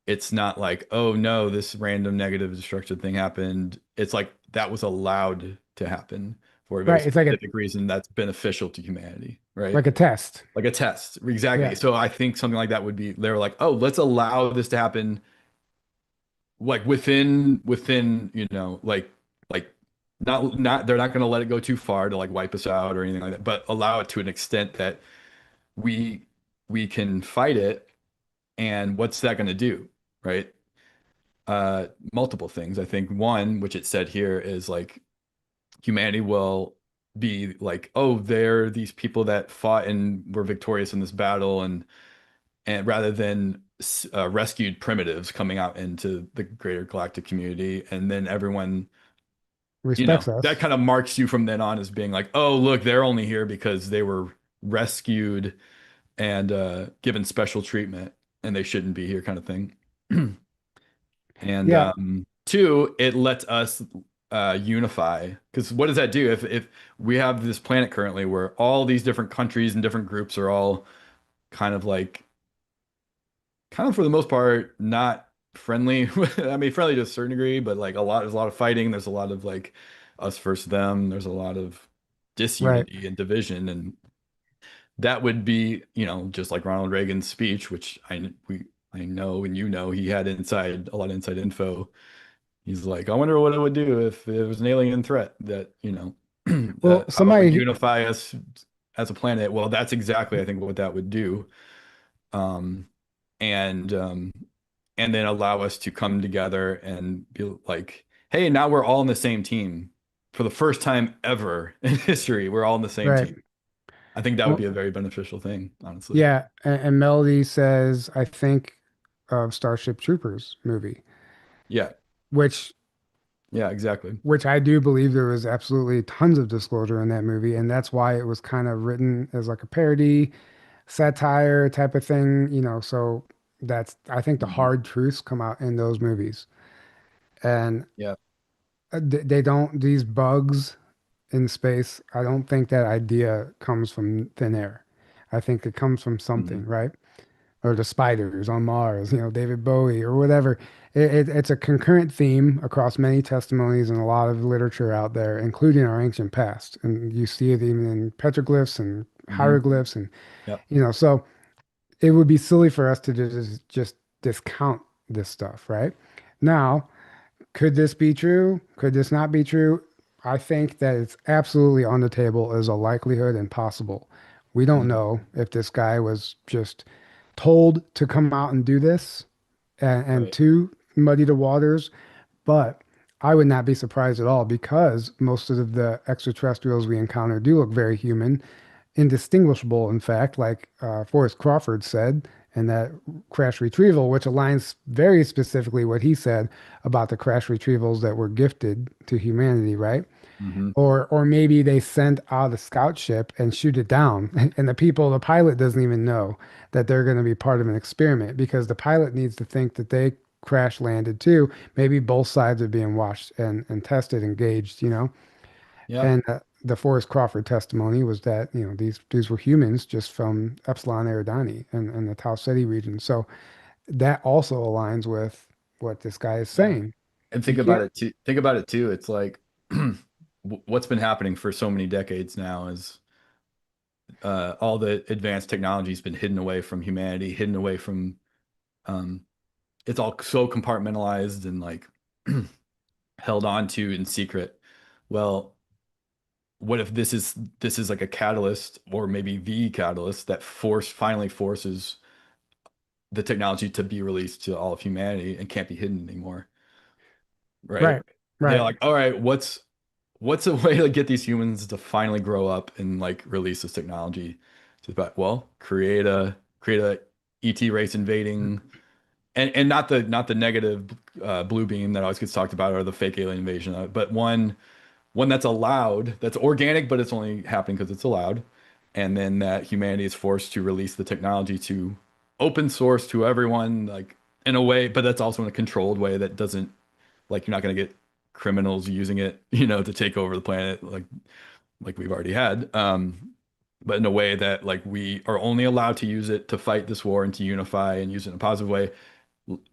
it's not like, oh no, this random negative destructive thing happened. It's like that was allowed to happen for a very Right. It's specific reason that's beneficial to humanity, right? like a test. Like a test. Exactly. Yeah. So I think something like that would be they're like, oh, let's allow this to happen like within, like not they're not gonna let it go too far to like wipe us out or anything like that, but allow it to an extent that we we can fight it. And what's that gonna do? Right? Multiple things. I think one, which it said here, is like humanity will be like, oh, they're these people that fought and were victorious in this battle, and rather than rescued primitives coming out into the greater galactic community, and then everyone, Respects that us. kind of marks you from then on as being like, oh, look, they're only here because they were rescued and given special treatment, and they shouldn't be here, kind of thing. And Yeah. two, it lets us unify. Because what does that do? If we have this planet currently where all these different countries and different groups are all kind of like, kind of for the most part, not friendly. I mean, friendly to a certain degree, but like there's a lot of fighting. There's a lot of like us versus them. There's a lot of Right. disunity and division, and that would be, just like Ronald Reagan's speech, which I know and he had a lot of inside info. He's like, I wonder what it would do if it was an alien threat that, Well, how it would somebody, unify us as a planet. Well, that's exactly, I think, what that would do. Um, and um, and then allow us to come together and be like, hey, now we're all on the same team. for the first time ever in history, we're all on the same Right. team. I think that would Well, be a very beneficial thing, honestly. yeah, and Melody says, I think of Starship Troopers movie, Yeah. which Yeah, exactly. I do believe there was absolutely tons of disclosure in that movie, and that's why it was kind of written as like a parody, satire type of thing, so that's I think the Mhm. hard truths come out in those movies. And Yeah. they don't these bugs in space, I don't think that idea comes from thin air. I think it comes from something, Mhm. right? Or the spiders on Mars, David Bowie or whatever. It's a concurrent theme across many testimonies and a lot of literature out there, including our ancient past. And you see it even in petroglyphs and Mhm. hieroglyphs, and Yep. so it would be silly for us to just discount this stuff, right? Now, could this be true? Could this not be true? I think that it's absolutely on the table as a likelihood and possible. We don't Mhm. know if this guy was just told to come out and do this and Right. to muddy the waters, but I would not be surprised at all because most of the extraterrestrials we encounter do look very human, indistinguishable, in fact, like Forrest Crawford said in that crash retrieval, which aligns very specifically what he said about the crash retrievals that were gifted to humanity, right? Mhm. Or maybe they send out a scout ship and shoot it down, and the pilot doesn't even know that they're going to be part of an experiment because the pilot needs to think that they crash landed too. Maybe both sides are being watched and tested and gauged. Yep. And the Forrest Crawford testimony was that, these were humans just from Epsilon Eridani and the Tau Ceti region. So that also aligns with what this guy is Yeah. saying. And You think about can't, it too. Think about it too. It's like what's been happening for so many decades now is all the advanced technology has been hidden away from humanity, hidden away from um, it's all so compartmentalized and like held on to in secret. Well, what if this is like a catalyst or maybe the catalyst that finally forces the technology to be released to all of humanity and can't be hidden anymore, right? right, They're right, like, all right, what's a way to get these humans to finally grow up and like release this technology to the well, create a ET race invading and not the negative blue beam that always gets talked about or the fake alien invasion, but one that's allowed, that's organic, but it's only happening because it's allowed. And then that humanity is forced to release the technology to open source to everyone, like in a way, but that's also in a controlled way that doesn't like you're not going to get criminals using it, to take over the planet like we've already had. But in a way that like we are only allowed to use it to fight this war and to unify and use it in a positive way,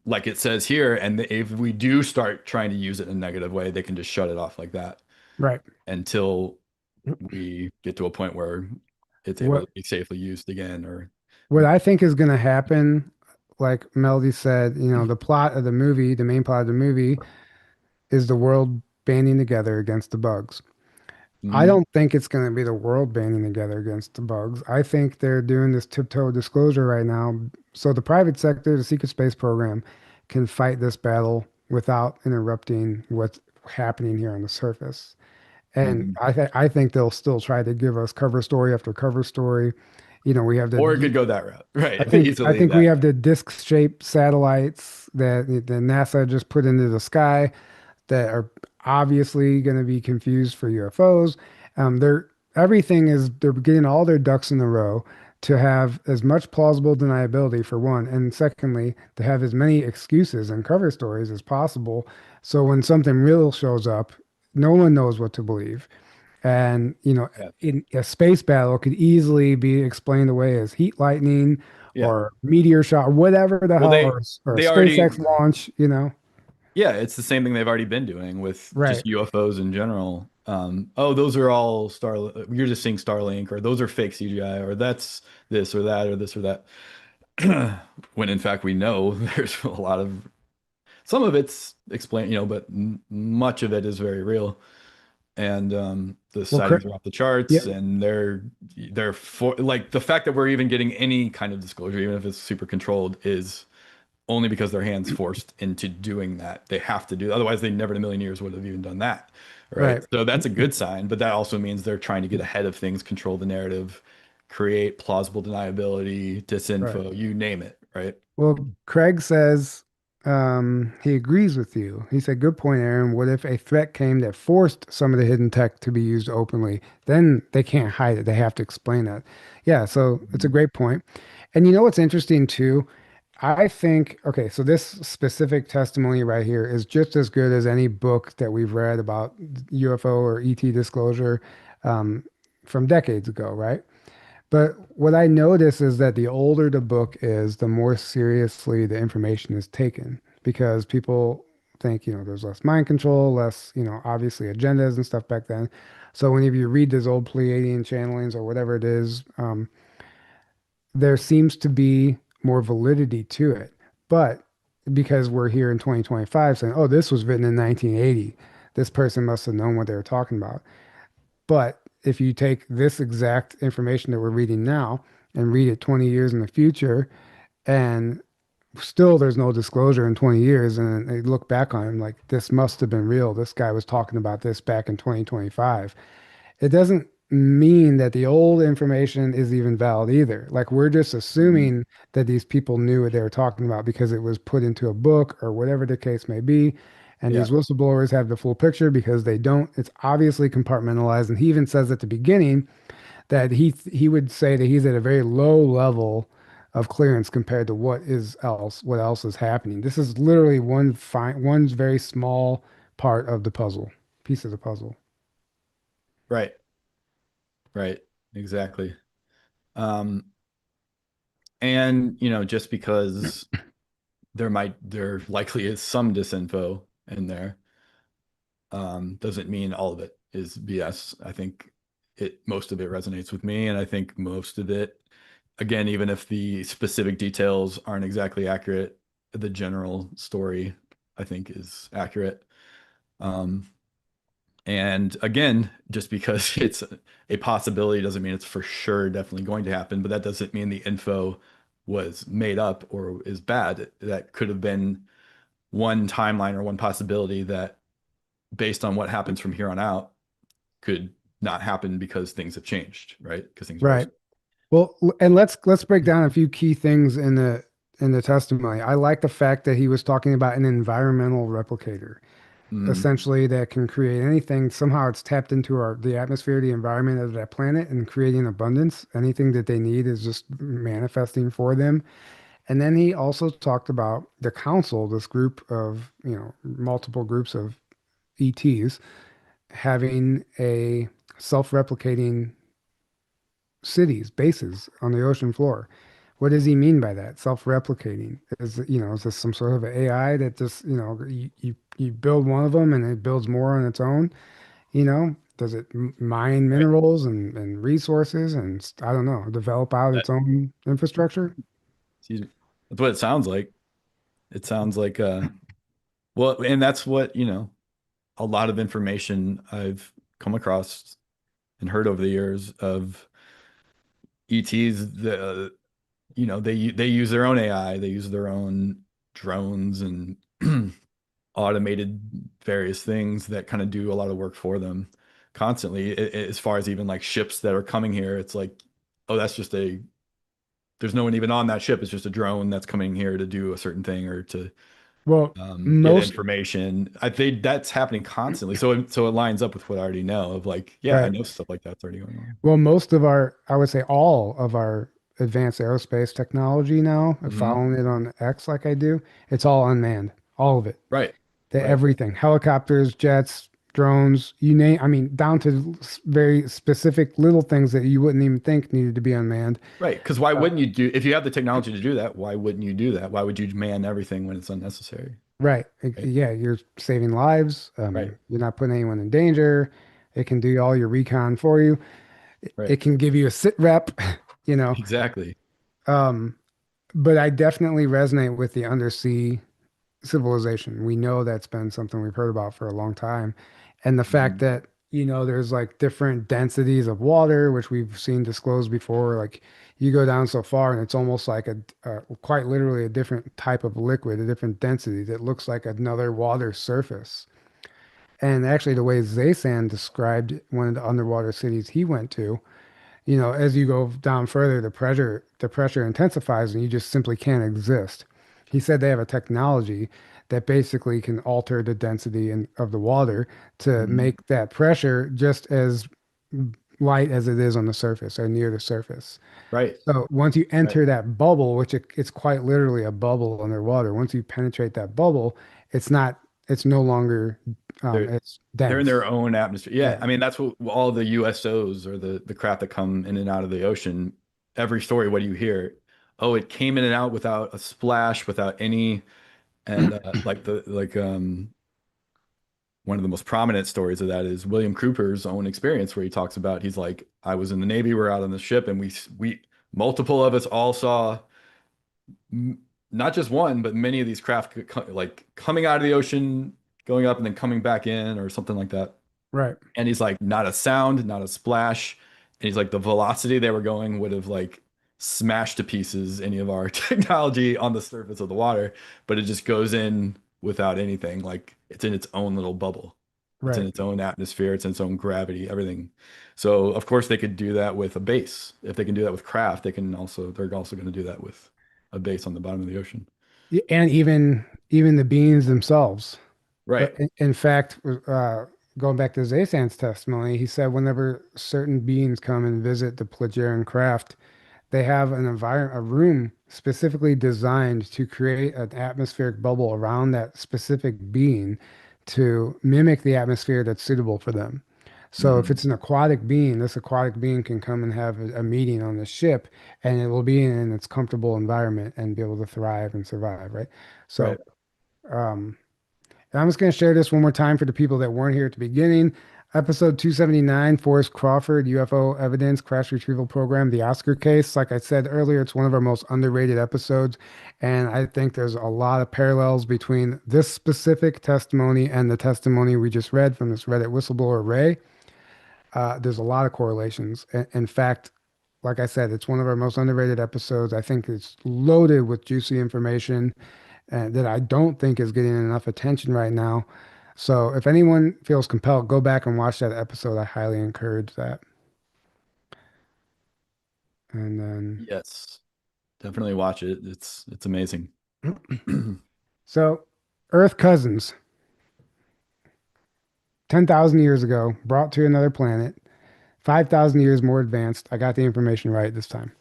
like it says here. And if we do start trying to use it in a negative way, they can just shut it off like that right. until we get to a point where it's able What to be safely used again or what I think is going to happen, like Melody said, the plot of the movie, the main plot of the movie is the world banding together against the bugs. I Mhm. don't think it's going to be the world banding together against the bugs. I think they're doing this tiptoe disclosure right now so the private sector, the secret space program, can fight this battle without interrupting what's happening here on the surface. And Mhm. I think they'll still try to give us cover story after cover story. We have Or it the could go that route, I right? think I Easily think we that have route. the disc-shaped satellites that the NASA just put into the sky that are obviously going to be confused for UFOs. They're getting all their ducks in a row to have as much plausible deniability for one, and secondly, to have as many excuses and cover stories as possible. So when something real shows up, no one knows what to believe. And, Yeah. in a space battle could easily be explained away as heat lightning Yeah. or meteor shot, or whatever the Well, hell, they or a they already SpaceX launch. yeah, it's the same thing they've already been doing with Right, just UFOs in general. Oh, those are all you're just seeing Starlink, or those are fake CGI, or that's this or that, or this or that. When in fact we know there's a lot of some of it's explained, but much of it is very real. And the well, sightings are off the yeah, charts, and they're for like the fact that we're even getting any kind of disclosure, even if it's super controlled, is only because their hands forced into doing that. They have to do, otherwise they never in a million years would have even done that. right? Right. So that's a good sign, but that also means they're trying to get ahead of things, control the narrative, create plausible deniability, Right. disinfo, you name it, right? Well, Craig says he agrees with you. He said, "Good point, Aaron. What if a threat came that forced some of the hidden tech to be used openly? Then they can't hide it. They have to explain that." Yeah, so it's a Mhm. great point. And you know what's interesting too? I think, okay, so this specific testimony right here is just as good as any book that we've read about UFO or ET disclosure um, from decades ago, right? But what I notice is that the older the book is, the more seriously the information is taken because people think, there's less mind control, less, obviously agendas and stuff back then. So whenever you read those old Pleiadian channelings or whatever it is, there seems to be more validity to it. But because we're here in 2025 saying, oh, this was written in 1980, this person must have known what they were talking about. But if you take this exact information that we're reading now and read it 20 years in the future, and still there's no disclosure in 20 years, and they look back on it like this must have been real. This guy was talking about this back in 2025. It doesn't mean that the old information is even valid either. Like we're just Mhm. assuming that these people knew what they were talking about because it was put into a book or whatever the case may be. And Yeah, these whistleblowers have the full picture because they don't. It's obviously compartmentalized. And he even says at the beginning that he would say that he's at a very low level of clearance compared to what else is happening. This is literally one very small part of the puzzle, piece of the puzzle. right, right, exactly. Um, and just because there likely is some disinfo in there, doesn't mean all of it is BS. I think most of it resonates with me, and I think most of it, again, even if the specific details aren't exactly accurate, the general story I think is accurate. Um, and again, just because it's a possibility doesn't mean it's for sure definitely going to happen, but that doesn't mean the info was made up or is bad. That could have been one timeline or one possibility that, based on what happens from here on out, could not happen because things have changed, right? Because things are Right. worse. Well, and let's break down a few key things in the testimony. I like the fact that he was talking about an environmental replicator, Mm, essentially that can create anything. Somehow it's tapped into the atmosphere, the environment of that planet, and creating abundance. Anything that they need is just manifesting for them. And then he also talked about the council, this group of, multiple groups of ETs having a self-replicating cities, bases on the ocean floor. What does he mean by that? Self-replicating. Is this some sort of AI that just, you build one of them and it builds more on its own? Does it mine right. minerals and resources and I don't know, develop out That, its own infrastructure? excuse me. That's what it sounds like. It sounds like well, and that's what, a lot of information I've come across and heard over the years of ETs. They use their own AI, they use their own drones and automated various things that kind of do a lot of work for them constantly. As far as even like ships that are coming here, it's like, oh, there's no one even on that ship. It's just a drone that's coming here to do a certain thing or to Well, get most, information. I think that's happening constantly. So it lines up with what I already know of like, yeah, I right. know stuff like that's already going on. Well, most of I would say all of our advanced aerospace technology now, Hmm. following it on X like I do, it's all unmanned, all of it. Right. Right. Everything, helicopters, jets, drones, you name, I mean, down to very specific little things that you wouldn't even think needed to be unmanned. Right. Because why Uh, wouldn't you do, if you have the technology to do that, why wouldn't you do that? Why would you man everything when it's unnecessary? right. Right. Yeah, you're saving lives. Right. You're not putting anyone in danger. It can do all your recon for you. Right. It can give you a sit rep, you know. Exactly. Um, but I definitely resonate with the undersea civilization. We know that's been something we've heard about for a long time. And the fact Mhm. that, there's like different densities of water, which we've seen disclosed before. Like you go down so far and it's almost like quite literally a different type of liquid, a different density that looks like another water surface. And actually, the way Zaysan described one of the underwater cities he went to, as you go down further, the pressure intensifies and you just simply can't exist. He said they have a technology that basically can alter the density of the water to Mhm. make that pressure just as light as it is on the surface or near the surface. Right. So once you Right. enter that bubble, which it's quite literally a bubble underwater, once you penetrate that bubble, it's not, it's no longer, They're it's they're in their dense. own atmosphere. Yeah, Yeah, I mean that's what all the USOs or the craft that come in and out of the ocean. Every story, what do you hear? Oh, it came in and out without a splash, without any, and one of the most prominent stories of that is William Cooper's own experience, where he talks about he's like, I was in the Navy, we're out on the ship, and we multiple of us all saw m not just one, but many of these craft like coming out of the ocean, going up, and then coming back in, or something like that. right, And he's like, not a sound, not a splash. And he's like, the velocity they were going would have like smashed to pieces any of our technology on the surface of the water, but it just goes in without anything. Like it's in its own little bubble. It's in right. its own atmosphere, it's in its own gravity, everything. So of course they could do that with a base. If they can do that with craft, they're also going to do that with a base on the bottom of the ocean. And even the beings themselves. Right. In fact, going back to Zaysan's testimony, he said whenever certain beings come and visit the Pelagian craft, they have a room specifically designed to create an atmospheric bubble around that specific being to mimic the atmosphere that's suitable for them. So if Mhm. it's an aquatic being, this aquatic being can come and have a meeting on the ship, and it will be in its comfortable environment and be able to thrive and survive, right? So, Right. um, and I'm just going to share this one more time for the people that weren't here at the beginning. Episode 279, Forrest Crawford, UFO Evidence Crash Retrieval Program, the Oscar case. Like I said earlier, it's one of our most underrated episodes. And I think there's a lot of parallels between this specific testimony and the testimony we just read from this Reddit whistleblower, Ray. There's a lot of correlations. In fact, like I said, it's one of our most underrated episodes. I think it's loaded with juicy information that I don't think is getting enough attention right now. So if anyone feels compelled, go back and watch that episode. I highly encourage that. And then, Yes. Definitely watch it. It's amazing. so Earth cousins, 10,000 years ago, brought to another planet, 5,000 years more advanced. I got the information right this time.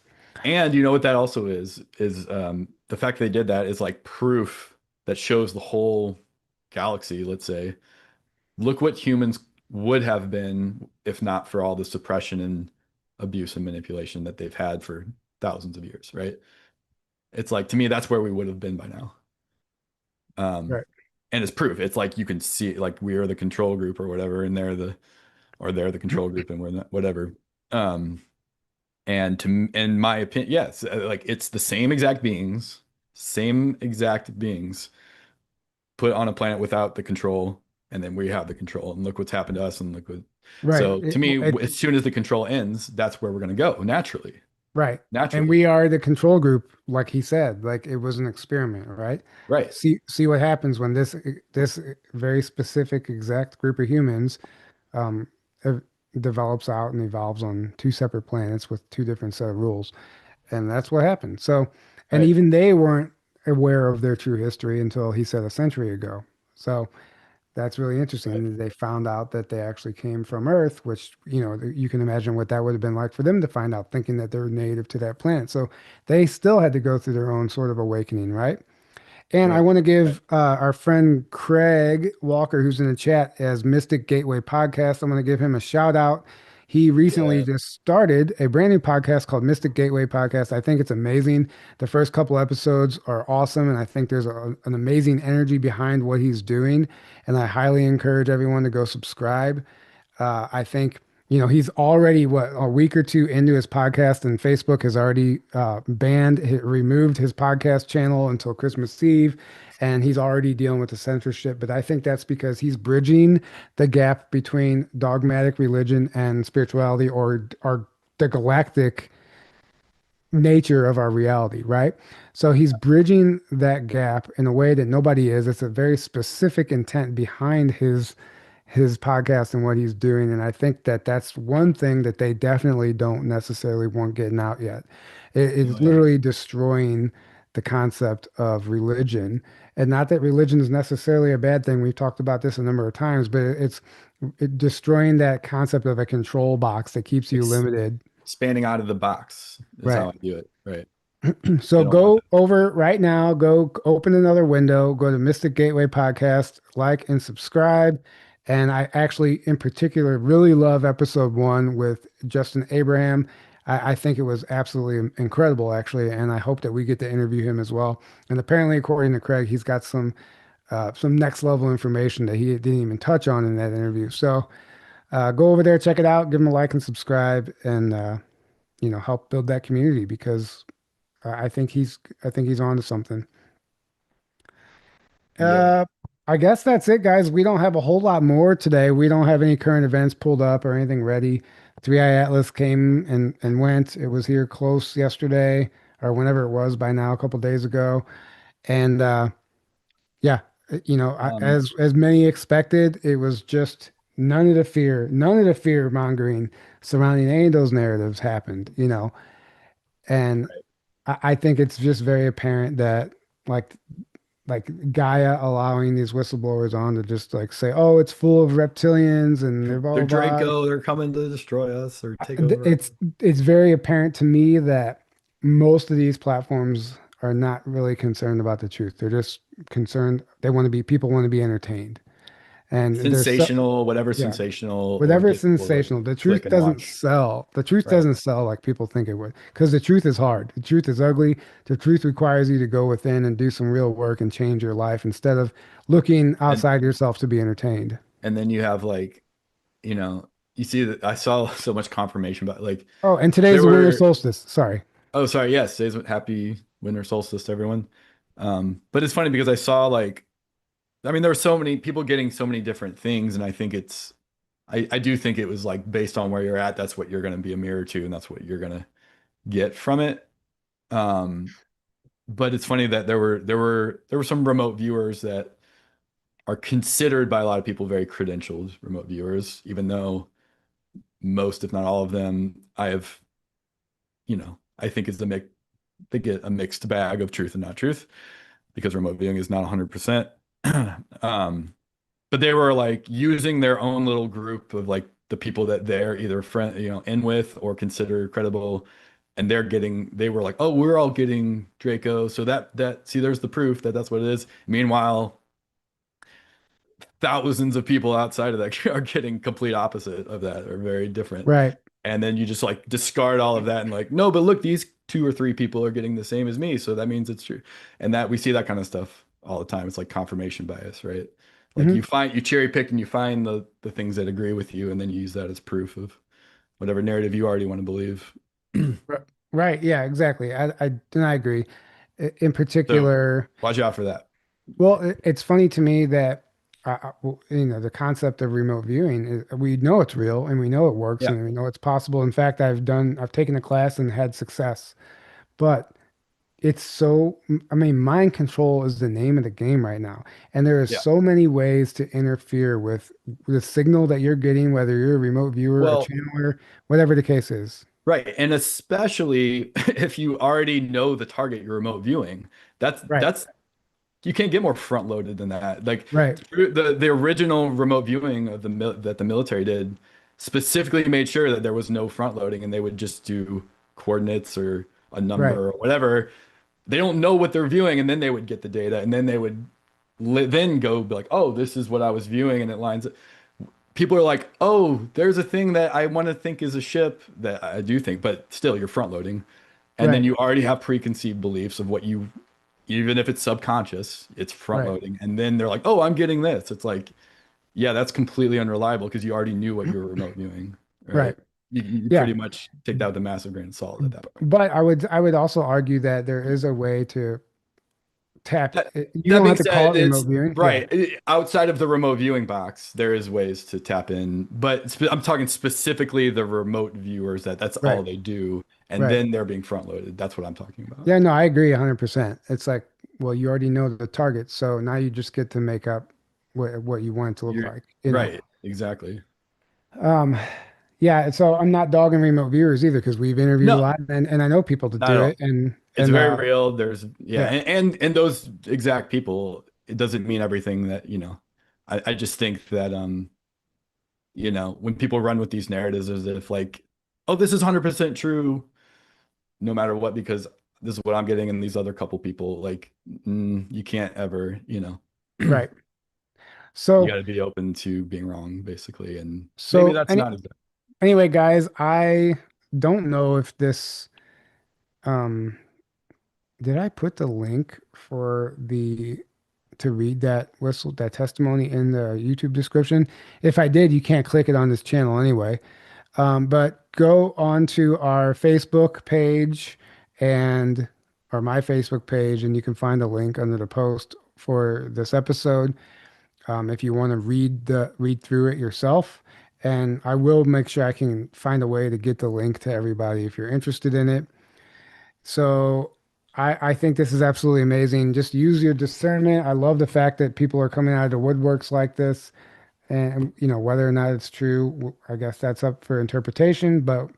And you know what that also is the fact they did that is like proof that shows the whole galaxy, let's say. Look what humans would have been if not for all the suppression and abuse and manipulation that they've had for thousands of years, right? It's like to me that's where we would have been by now. Right. And it's proof. It's like you can see like we are the control group or whatever, and they're the control group and we're not, whatever. Um, And to, in my opinion, yes, like it's the same exact beings put on a planet without the control, and then we have the control. And look what's happened to us, and look what. Right. So to me, as soon as the control ends, that's where we're going to go naturally, Right. And naturally. we are the control group, like he said, like it was an experiment, right? Right, See what happens when this very specific exact group of humans um, ev- develops out and evolves on two separate planets with two different set of rules. And that's what happened. So, and right, even they weren't aware of their true history until he said a century ago. So that's really right, interesting. They found out that they actually came from Earth, which, you can imagine what that would have been like for them to find out, thinking that they're native to that planet. So they still had to go through their own sort of awakening, right? And I right. want to give our friend Craig Walker, who's in the chat, as Mystic Gateway Podcast. I'm going to give him a shout out. He recently Yeah, just started a brand new podcast called Mystic Gateway Podcast. I think it's amazing. The first couple episodes are awesome, and I think there's an amazing energy behind what he's doing. And I highly encourage everyone to go subscribe. I think, he's already what a week or two into his podcast, and Facebook has already removed his podcast channel until Christmas Eve, and he's already dealing with the censorship. But I think that's because he's bridging the gap between dogmatic religion and spirituality, or the galactic nature of our reality, right? So he's bridging that gap in a way that nobody is. It's a very specific intent behind his podcast and what he's doing. And I think that that's one thing that they definitely don't necessarily want getting out yet. It's Oh yeah. literally destroying the concept of religion. And not that religion is necessarily a bad thing. We've talked about this a number of times, but destroying that concept of a control box that keeps you Ex limited. Expanding out of the box is Right. how I view it. Right. So They don't want go that. over right now, go open another window, go to Mystic Gateway Podcast, like and subscribe. And I actually, in particular, really love episode one with Justin Abraham. I think it was absolutely incredible, actually, and I hope that we get to interview him as well. And apparently, according to Craig, he's got some next level information that he didn't even touch on in that interview. So go over there, check it out, give him a like and subscribe, and help build that community because I think he's on to something. Yeah. Uh, I guess that's it, guys. We don't have a whole lot more today. We don't have any current events pulled up or anything ready. 3i Atlas came and went. It was here close yesterday or whenever it was by now, a couple days ago. And yeah, Um, as many expected, it was just none of the fear mongering surrounding any of those narratives happened. And I think it's just very apparent that like like Gaia allowing these whistleblowers on to just like say, oh, it's full of reptilians and they're blah they're blah blah. Draco. They're coming to destroy us or take over. It's very apparent to me that most of these platforms are not really concerned about the truth. They're just concerned. People want to be entertained. And there's so, Sensational, whatever yeah. sensational, or Whatever is get people to sensational, the click truth and doesn't watch. sell. The truth Right. doesn't sell like people think it would, because the truth is hard. The truth is ugly. The truth requires you to go within and do some real work and change your life instead of looking And outside yourself to be entertained. then you have like, you know, you see that I saw so much confirmation about like Oh, and today's there the winter were solstice. Sorry. oh sorry, yes, today's happy winter solstice to everyone. But it's funny because I saw like I mean there were so many people getting so many different things, and I think I do think it was like based on where you're at, that's what you're gonna be a mirror to, and that's what you're gonna get from it. Um, but it's funny that there were some remote viewers that are considered by a lot of people very credentialed remote viewers, even though most, if not all of them, I think is they get a mixed bag of truth and not truth because remote viewing is not 100%. Um, but they were like using their own little group of like the people that they're either in with or consider credible. And they were like, oh, we're all getting Draco. So see, there's the proof that that's what it is. Meanwhile, thousands of people outside of that are getting complete opposite of that, are very different. Right. And then you just like discard all of that and like, no, but look, these two or three people are getting the same as me, so that means it's true. And that we see that kind of stuff all the time. It's like confirmation bias, right? Like Hmm. you cherry pick and you find the things that agree with you, and then you use that as proof of whatever narrative you already want to believe. Right. Yeah, exactly. And I agree. In So particular, watch out for that. well, it's funny to me that the concept of remote viewing is we know it's real and we know it works Yeah. and we know it's possible. In fact, I've taken a class and had success, but I mean, mind control is the name of the game right now. And there are Yeah. so many ways to interfere with the signal that you're getting, whether you're a remote viewer, a Well, channeler, whatever the case is. right. And especially if you already know the target you're remote viewing, Right, that's you can't get more front loaded than that. Like right, the original remote viewing of that the military did specifically made sure that there was no front loading, and they would just do coordinates or a right, number or whatever. They don't know what they're viewing, and then they would get the data, and then they would then go be like, oh, this is what I was viewing, and it lines up. People are like, oh, there's a thing that I want to think is a ship that I do think, but still you're front loading. And then right, you already have preconceived beliefs of what you, even if it's subconscious, it's front right, loading. And then they're like, oh, I'm getting this. It's like, yeah, that's completely unreliable because you already knew what you were remote viewing, right? right. You Yeah. pretty much take that with a massive grain of salt at that point. But I would also argue that there is a way to tap. That, You that don't have being to call said, it remote it's viewing. Yeah. right outside of the remote viewing box, there is ways to tap in, but I'm talking specifically the remote viewers that's all Right. they do, and Right. then they're being front loaded. That's what I'm talking about. Yeah. No, I agree 100%. It's like, well, you already know the target, so now you just get to make up what you want it to look You're like. right. exactly. Um, yeah, so I'm not dogging remote viewers either because we've interviewed a No, lot and I know people that not at do it all. It's and very real. There's yeah, yeah, and those exact people, it doesn't mean everything that, I just think that when people run with these narratives as if like, oh, this is 100% true no matter what, because this is what I'm getting and these other couple people, like, you can't ever, right. you So got to be open to being wrong, basically. And maybe so that's not exactly. anyway, guys, I don't know if this um did I put the link for the to read that testimony in the YouTube description? If I did, you can't click it on this channel anyway. But go on to our Facebook page and or my Facebook page, and you can find a link under the post for this episode. If you want to read through it yourself, and I will make sure I can find a way to get the link to everybody if you're interested in it. So I think this is absolutely amazing. Just use your discernment. I love the fact that people are coming out of the woodworks like this. And, whether or not it's true, I guess that's up for interpretation, but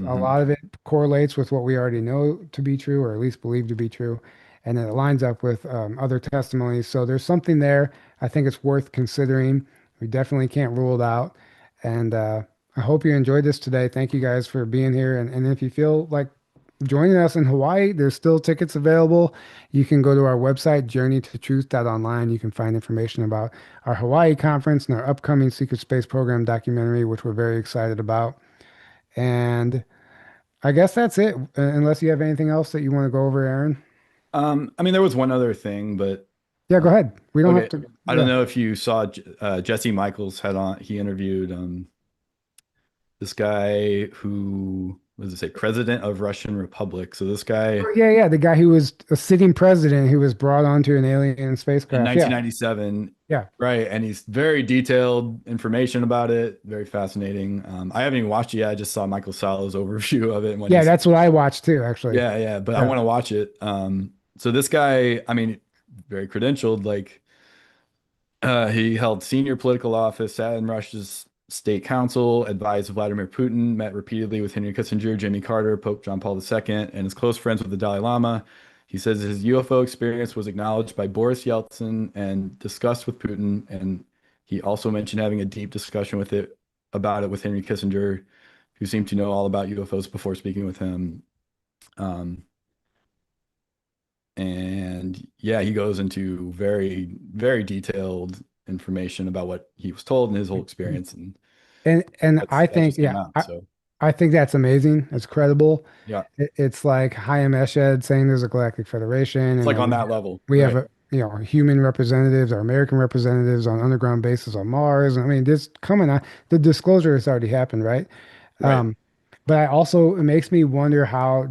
a Hmm. lot of it correlates with what we already know to be true, or at least believe to be true. And then it lines up with other testimonies. So there's something there. I think it's worth considering. We definitely can't rule it out. And I hope you enjoyed this today. Thank you guys for being here. And if you feel like joining us in Hawaii, there's still tickets available. You can go to our website, journeytotruth.online. You can find information about our Hawaii conference and our upcoming Secret Space Program documentary, which we're very excited about. And I guess that's it, unless you have anything else that you want to go over, Aaron. I mean, there was one other thing, but Yeah, go uh, ahead. We don't have okay. to. I don't Yeah. know if you saw Jesse Michaels had on, he interviewed this guy who, what does it say, President of Russian Republic. So this guy Oh, yeah, yeah. The guy who was a sitting president who was brought onto an alien in spacecraft. Yeah, 1997, yeah. right? And he's very detailed information about it, very fascinating. I haven't even watched it yet. I just saw Michael Salo's overview of it and what Yeah, he's, that's what I watched too, actually. yeah, yeah, but I Yeah. want to watch it. So this guy, I mean, very credentialed, like he held senior political office, sat in Russia's state council, advised Vladimir Putin, met repeatedly with Henry Kissinger, Jimmy Carter, Pope John Paul II, and is close friends with the Dalai Lama. He says his UFO experience was acknowledged by Boris Yeltsin and discussed with Putin, and he also mentioned having a deep discussion about it with Henry Kissinger, who seemed to know all about UFOs before speaking with him. Um, and yeah, he goes into very, very detailed information about what he was told and his whole experience. And And I that think, just came yeah, out. So I think that's amazing. It's credible. yeah, It's like Chaim Eshed saying there's a Galactic Federation, it's and like then on that level, we have right? human representatives or American representatives on underground bases on Mars. I mean, this coming on the disclosure has already happened, right? Right. Um, but I also it makes me wonder how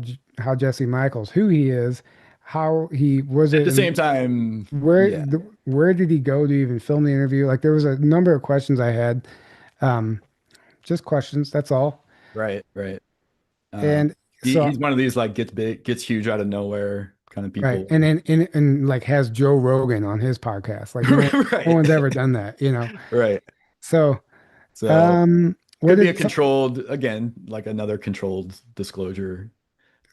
Jesse Michaels, who he is, how he was At it, the same and time, yeah, where did he go to even film the interview? Like there was a number of questions I had, um, just questions. That's all. right, right. Um, And he's so one of these like gets big, gets huge out of nowhere kind of right. people. And then and like has Joe Rogan on his podcast. Like no Right, one's ever done that. right. So So what could be a did controlled, again, like another controlled disclosure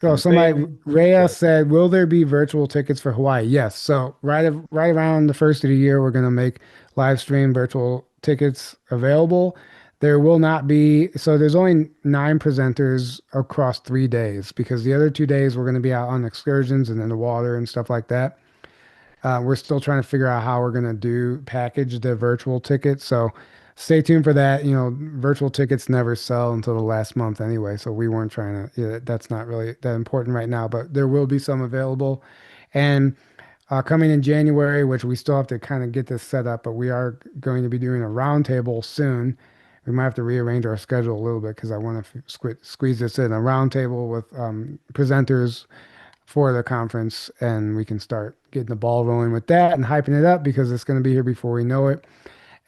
so kind of somebody thing. Rhea But said, will there be virtual tickets for Hawaii? Yes. So right around the first of the year, we're gonna make live stream virtual tickets available. There will not be, so there's only 9 presenters across 3 days because the other 2 days we're going to be out on excursions and in the water and stuff like that. We're still trying to figure out how we're going to do package the virtual tickets. So stay tuned for that. Virtual tickets never sell until the last month anyway. So we weren't trying to, yeah, that's not really that important right now, but there will be some available. And coming in January, which we still have to kind of get this set up, but we are going to be doing a roundtable soon. We might have to rearrange our schedule a little bit because I want to squeeze this in a roundtable with presenters for the conference, and we can start getting the ball rolling with that and hyping it up because it's going to be here before we know it.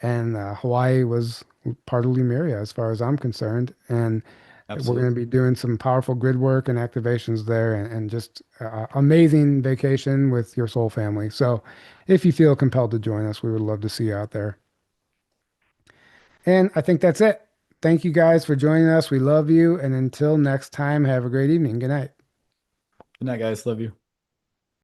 And Hawaii was part of Lemuria, as far as I'm concerned, and we're going to absolutely. be doing some powerful grid work and activations there, and just amazing vacation with your soul family. So, if you feel compelled to join us, we would love to see you out there. And I think that's it. Thank you guys for joining us. We love you. And until next time, have a great evening. Good night. Good night, guys. Love you.